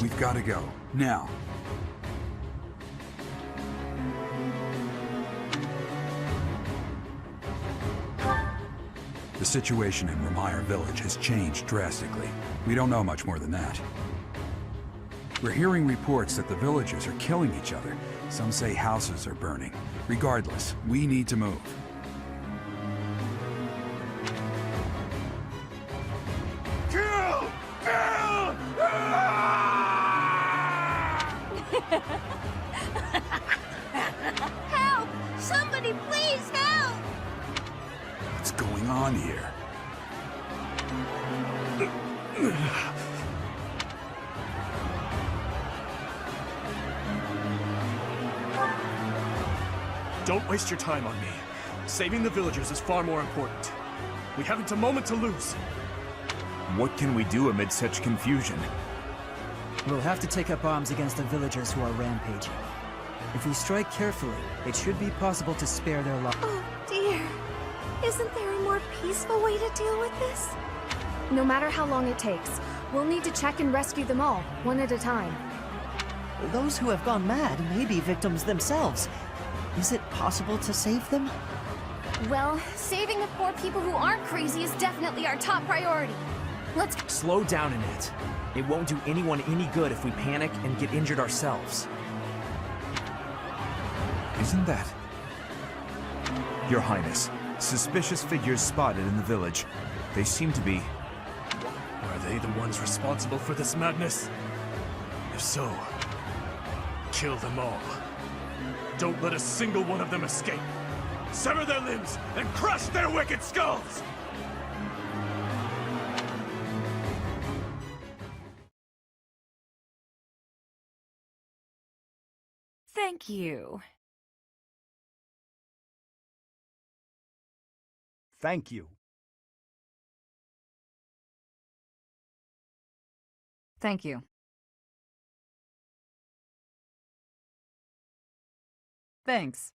We've got to go. Now. The situation in Remire Village has changed drastically. We don't know much more than that. We're hearing reports that the villagers are killing each other. Some say houses are burning. Regardless, we need to move. Kill! Kill! Help! Somebody please help! What's going on here? Don't waste your time on me. Saving the villagers is far more important. We haven't a moment to lose. What can we do amid such confusion? We'll have to take up arms against the villagers who are rampaging. If we strike carefully, it should be possible to spare their lives. Oh dear. Isn't there a more peaceful way to deal with this? No matter how long it takes, we'll need to check and rescue them all, one at a time. Those who have gone mad may be victims themselves. Is it possible to save them? Well, saving the poor people who aren't crazy is definitely our top priority. Let's Slow down, Annette. It won't do anyone any good if we panic and get injured ourselves. Isn't that... Your Highness, suspicious figures spotted in the village. They seem to be... Are they the ones responsible for this madness? If so, kill them all. Don't let a single one of them escape. Sever their limbs and crush their wicked skulls! Thank you. Thank you. Thank you. Thanks.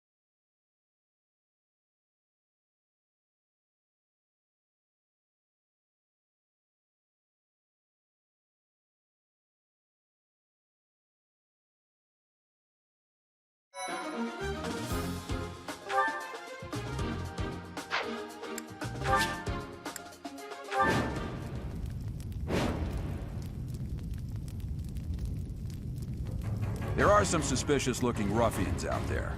There are some suspicious-looking ruffians out there,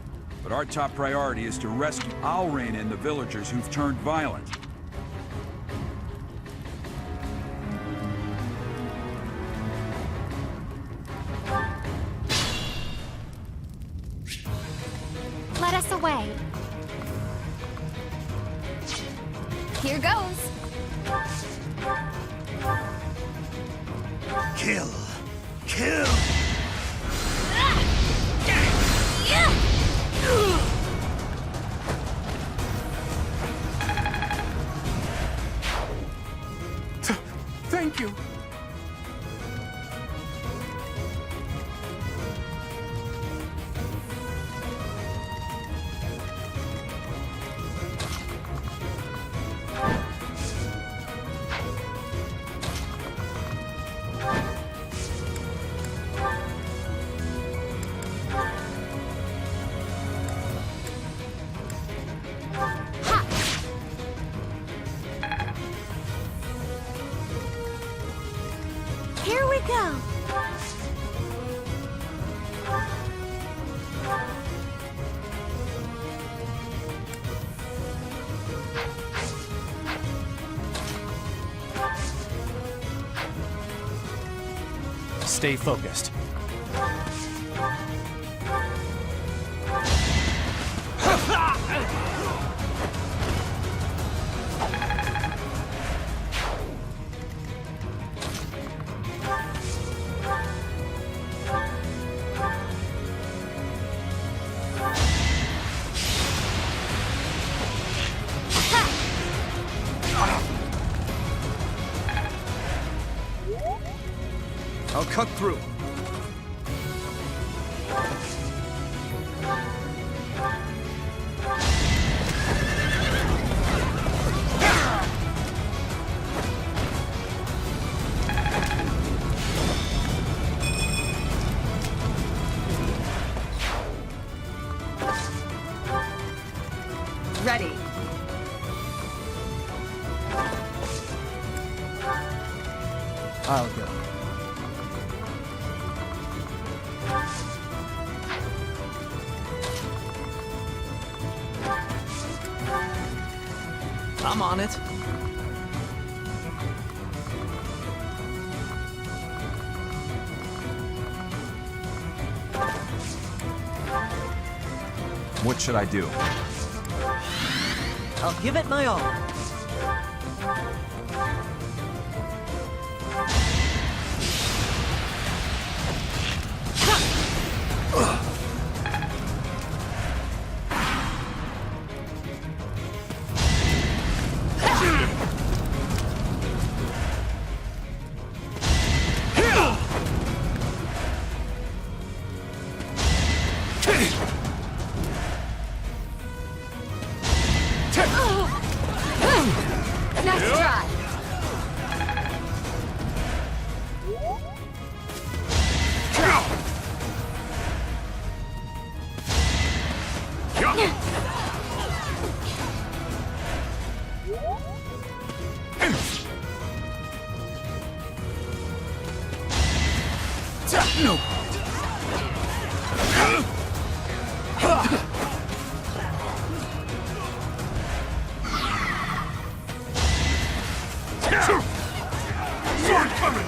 but our top priority is to rescue. I'll rein in the villagers who've turned violent. Let us away. Here goes. Kill! Kill! Thank you. Here we go. Stay focused. I'll cut through. Ready. I'll go. I'm on it. What should I do? I'll give it my all. Nice try. No. Sword coming.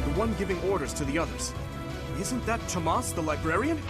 The one giving orders to the others. Isn't that Tomas, the librarian?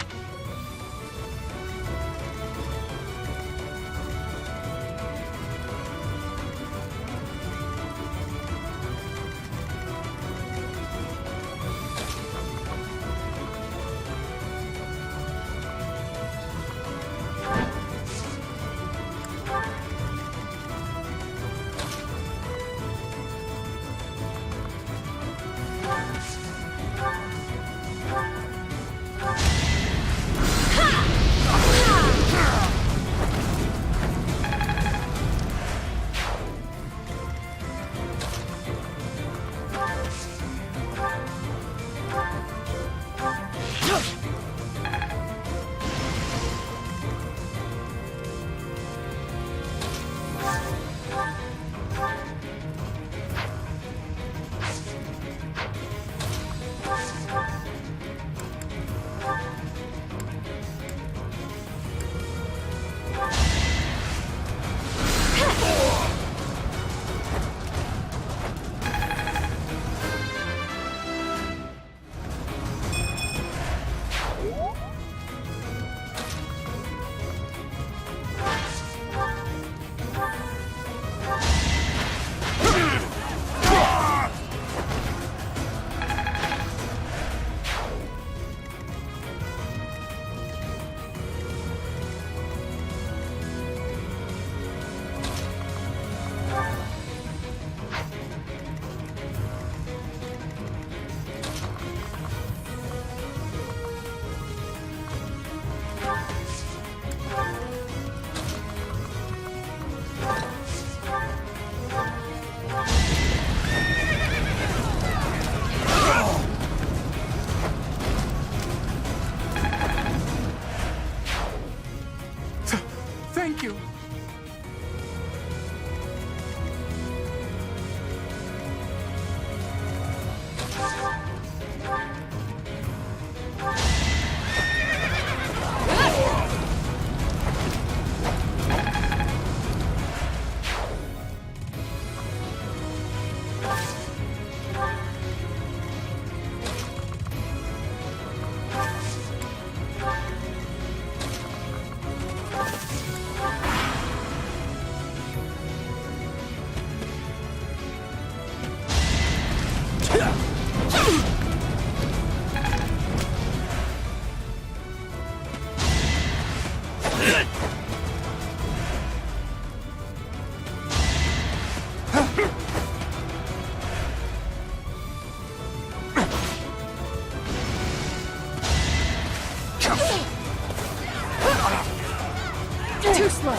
Too slow.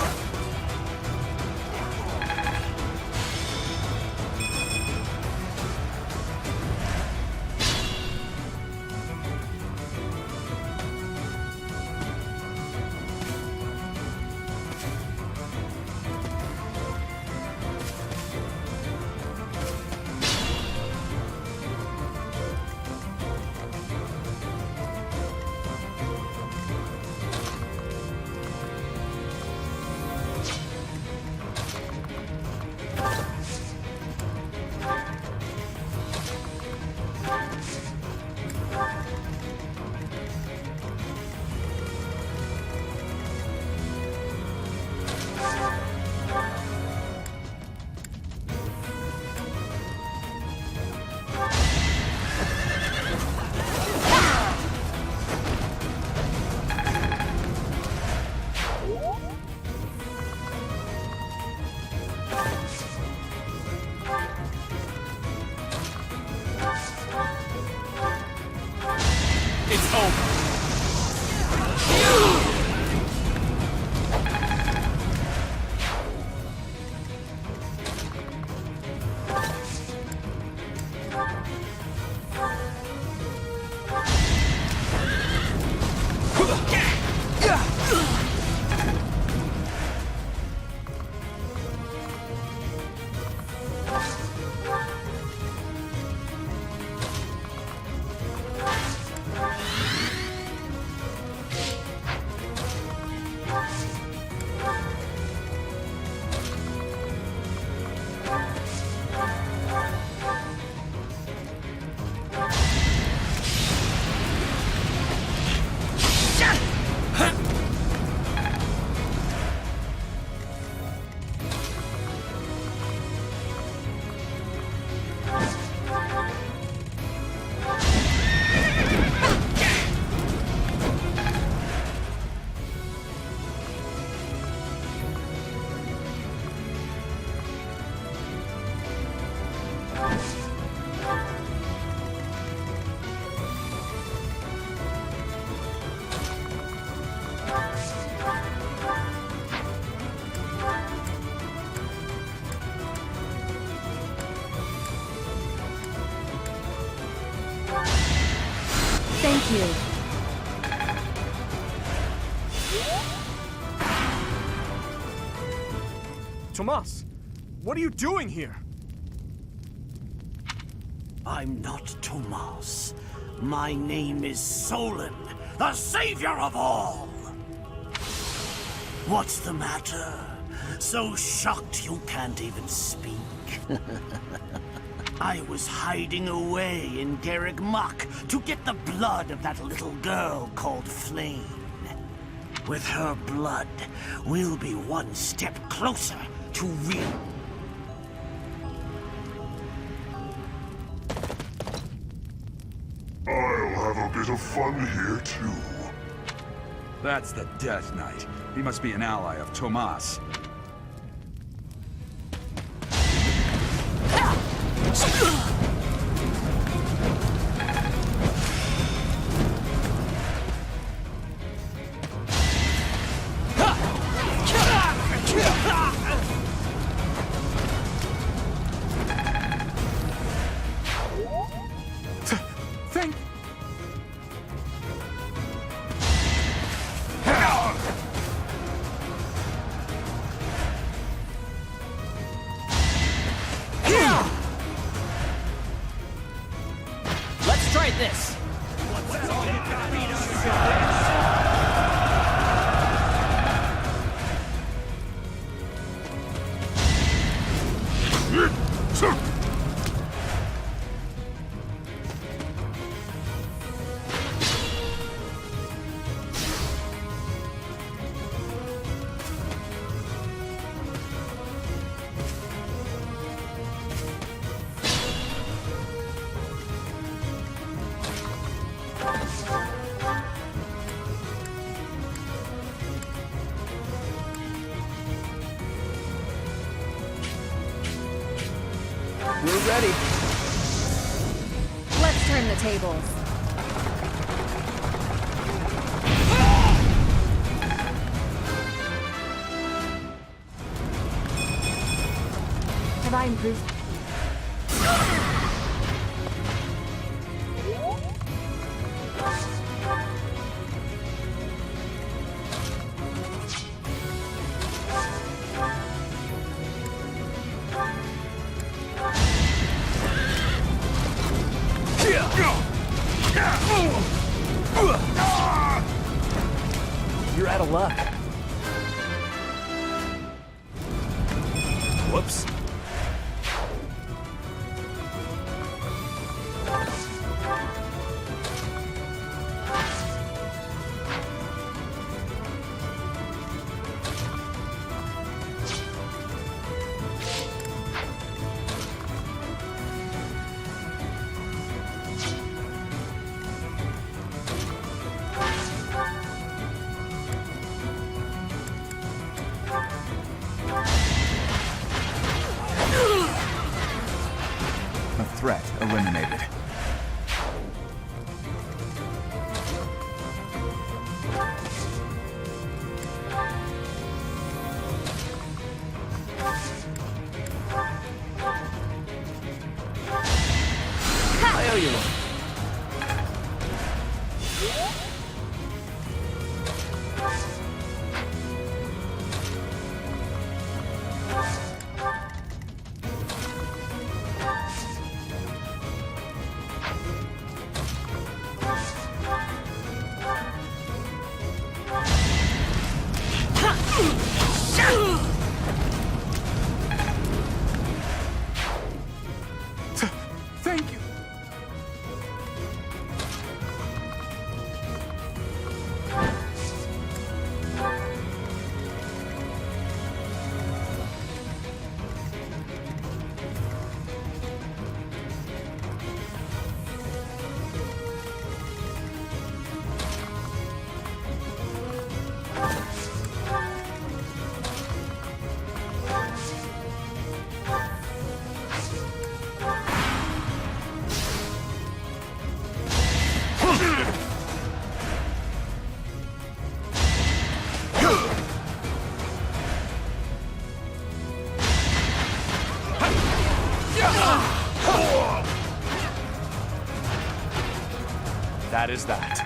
It's over. Thank you. Tomas, what are you doing here? I'm not Tomas. My name is Solon, the savior of all! What's the matter? So shocked you can't even speak? I was hiding away in Garreg Mach to get the blood of that little girl called Flame. With her blood, we'll be one step closer to real... I'll have a bit of fun here, too. That's the Death Knight. He must be an ally of Tomas. Let's try this. We're ready. Let's turn the tables. fireproof. You're out of luck. Whoops. Threat eliminated. I owe you one. Thank you. That is that.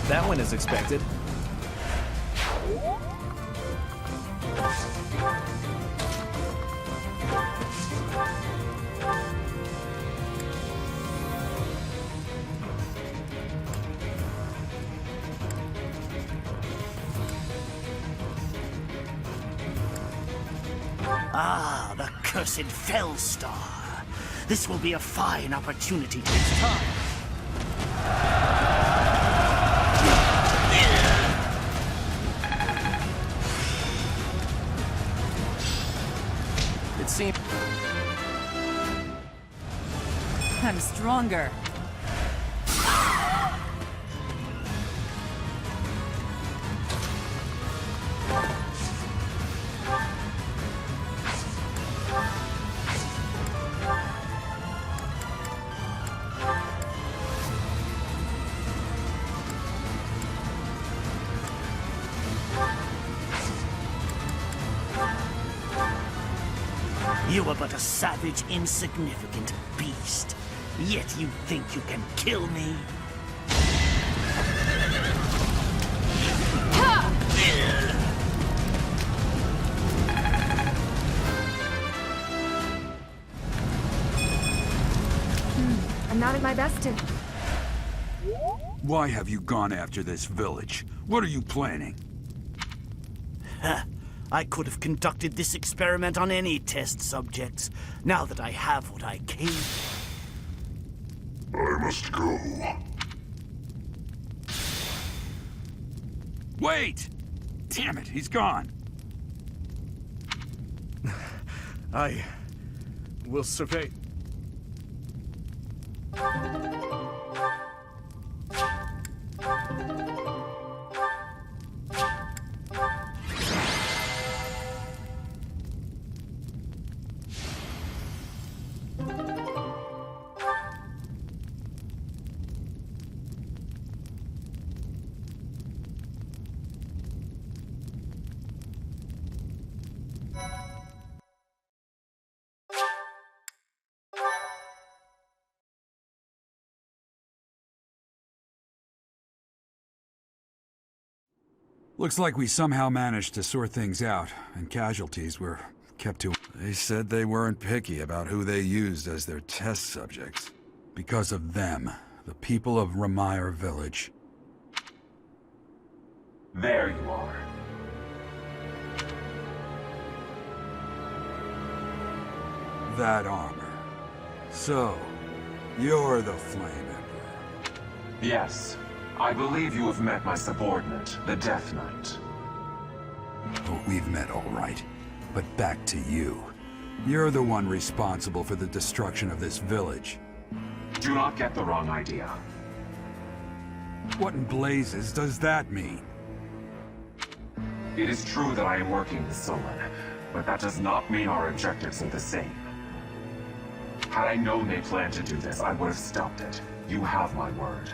That went as expected. Ah, the cursed Fellstar. This will be a fine opportunity to its time. It seems I'm stronger. You are but a savage, insignificant beast. Yet you think you can kill me? not at my best to... Why have you gone after this village? What are you planning? I could have conducted this experiment on any test subjects, now that I have what I came for. I must go. Wait! Damn it, he's gone. I will survey. Looks like we somehow managed to sort things out, and casualties were kept to... They said they weren't picky about who they used as their test subjects. Because of them, the people of Remire Village. There you are. That armor. So, you're the Flame Emperor. Yes. I believe you have met my subordinate, the Death Knight. Oh, we've met all right. But back to you. You're the one responsible for the destruction of this village. Do not get the wrong idea. What in blazes does that mean? It is true that I am working with Solon, but that does not mean our objectives are the same. Had I known they planned to do this, I would have stopped it. You have my word.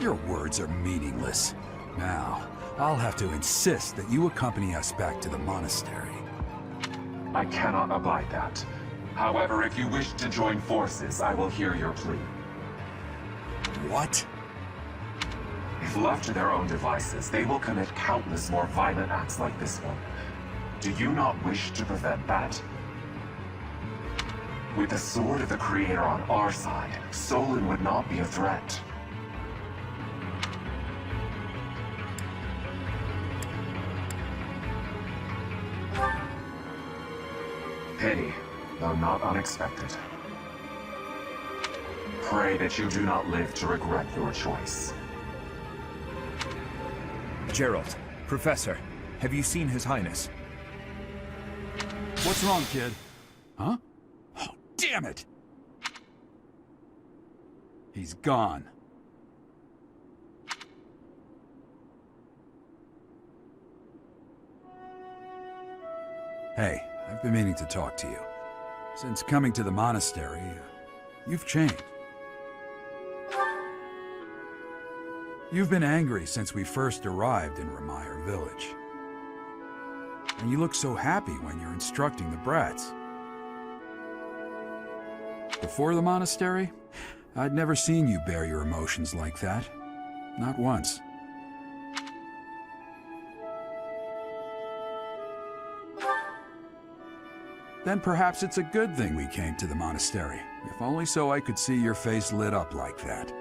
Your words are meaningless. Now, I'll have to insist that you accompany us back to the monastery. I cannot abide that. However, if you wish to join forces, I will hear your plea. What? If left to their own devices, they will commit countless more violent acts like this one. Do you not wish to prevent that? With the sword of the Creator on our side, Solon would not be a threat. Pity, though not unexpected. Pray that you do not live to regret your choice. Gerald, Professor, have you seen His Highness? What's wrong, kid? Huh? Oh, damn it! He's gone. Hey, I've been meaning to talk to you. Since coming to the monastery, you've changed. You've been angry since we first arrived in Remire Village. And you look so happy when you're instructing the brats. Before the monastery, I'd never seen you bear your emotions like that. Not once. Then perhaps it's a good thing we came to the monastery, if only so I could see your face lit up like that.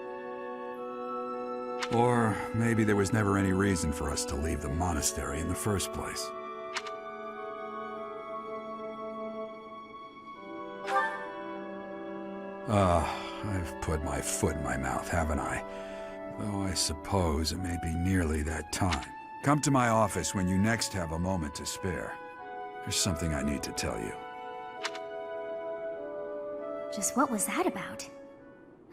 Or maybe there was never any reason for us to leave the monastery in the first place. I've put my foot in my mouth, haven't I? Though I suppose it may be nearly that time. Come to my office when you next have a moment to spare. There's something I need to tell you. Just what was that about?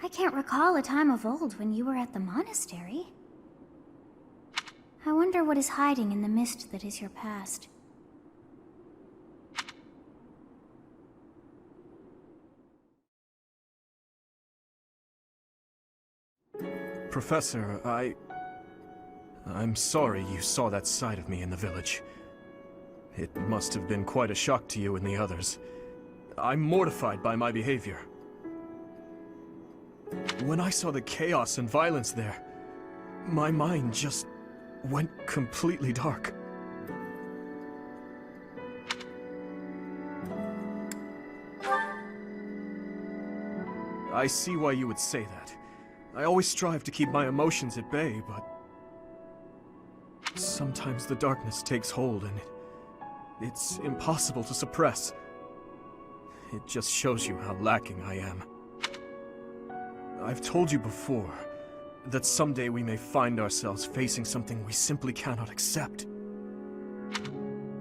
I can't recall a time of old when you were at the monastery. I wonder what is hiding in the mist that is your past. Professor, I'm sorry you saw that side of me in the village. It must have been quite a shock to you and the others. I'm mortified by my behavior. When I saw the chaos and violence there, my mind just went completely dark. I see why you would say that. I always strive to keep my emotions at bay, but sometimes the darkness takes hold and it's impossible to suppress. It just shows you how lacking I am. I've told you before that someday we may find ourselves facing something we simply cannot accept.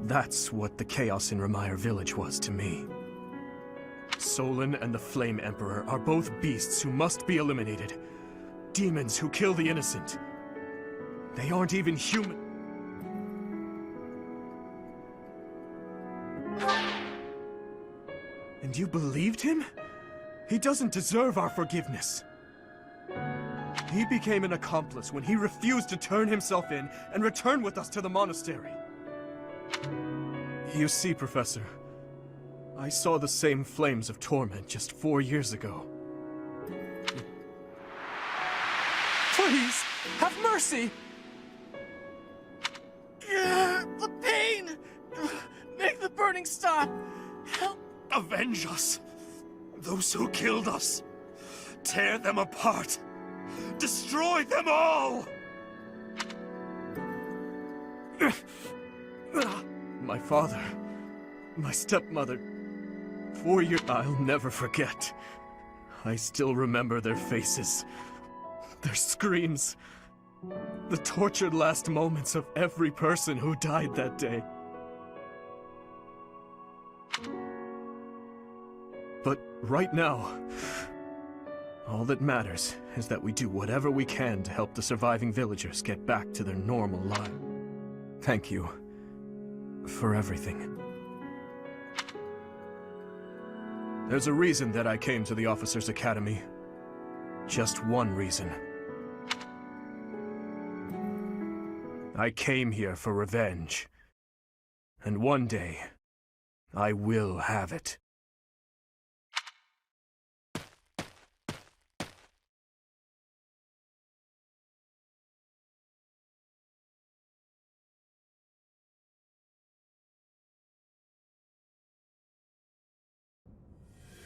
That's what the chaos in Remire Village was to me. Solon and the Flame Emperor are both beasts who must be eliminated. Demons who kill the innocent. They aren't even human. And you believed him? He doesn't deserve our forgiveness. He became an accomplice when he refused to turn himself in and return with us to the monastery. You see, Professor, I saw the same flames of torment just 4 years ago. Please, have mercy! The pain! Make the burning stop! Help! Avenge us! Those who killed us! Tear them apart! Destroy them all! My father, my stepmother, 4 years... I'll never forget. I still remember their faces, their screams, the tortured last moments of every person who died that day. But right now, all that matters is that we do whatever we can to help the surviving villagers get back to their normal life. Thank you for everything. There's a reason that I came to the Officers' Academy. Just one reason. I came here for revenge. And one day, I will have it.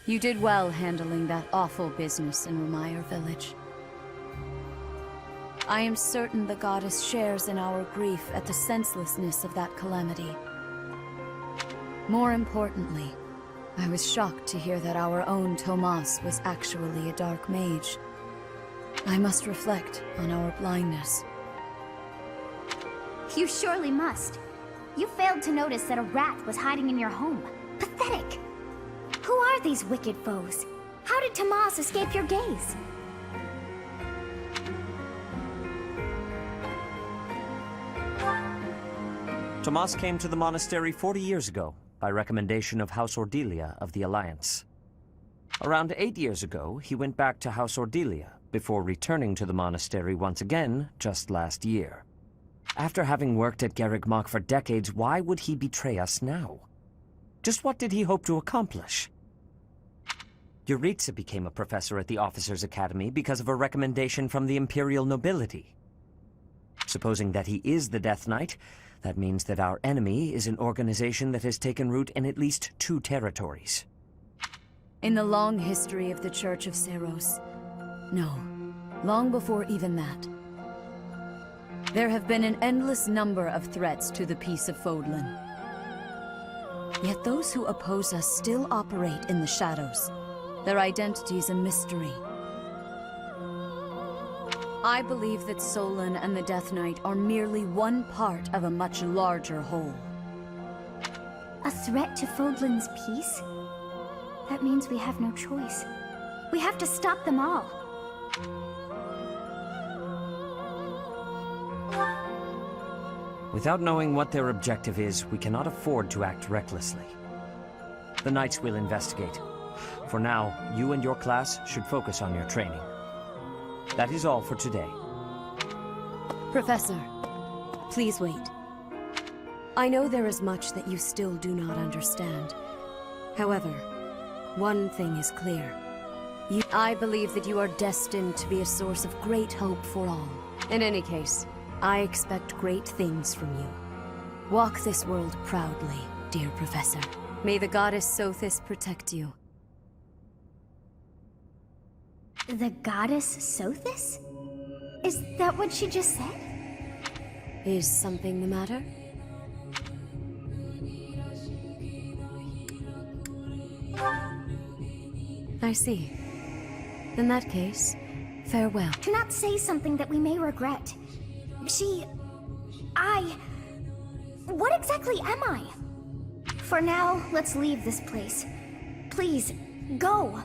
You did well handling that awful business in Remire Village. I am certain the goddess shares in our grief at the senselessness of that calamity. More importantly, I was shocked to hear that our own Tomas was actually a dark mage. I must reflect on our blindness. You surely must. You failed to notice that a rat was hiding in your home. Pathetic! Who are these wicked foes? How did Tomas escape your gaze? Tomas came to the monastery 40 years ago, by recommendation of House Ordelia of the Alliance. Around 8 years ago, he went back to House Ordelia, before returning to the monastery once again, just last year. After having worked at Garreg Mach for decades, why would he betray us now? Just what did he hope to accomplish? Yuritsa became a professor at the Officers' Academy because of a recommendation from the Imperial nobility. Supposing that he is the Death Knight, that means that our enemy is an organization that has taken root in at least 2 territories. In the long history of the Church of Seros, no, long before even that, there have been an endless number of threats to the peace of Fódlan. Yet those who oppose us still operate in the shadows. Their identity's a mystery. I believe that Solon and the Death Knight are merely one part of a much larger whole. A threat to Fódlan's peace? That means we have no choice. We have to stop them all. Without knowing what their objective is, we cannot afford to act recklessly. The Knights will investigate. For now, you and your class should focus on your training. That is all for today. Professor, please wait. I know there is much that you still do not understand. However, one thing is clear. I believe that you are destined to be a source of great hope for all. In any case, I expect great things from you. Walk this world proudly, dear Professor. May the goddess Sothis protect you. The goddess Sothis? Is that what she just said? Is something the matter? I see. In that case, farewell. Do not say something that we may regret. What exactly am I? For now, let's leave this place. Please, go.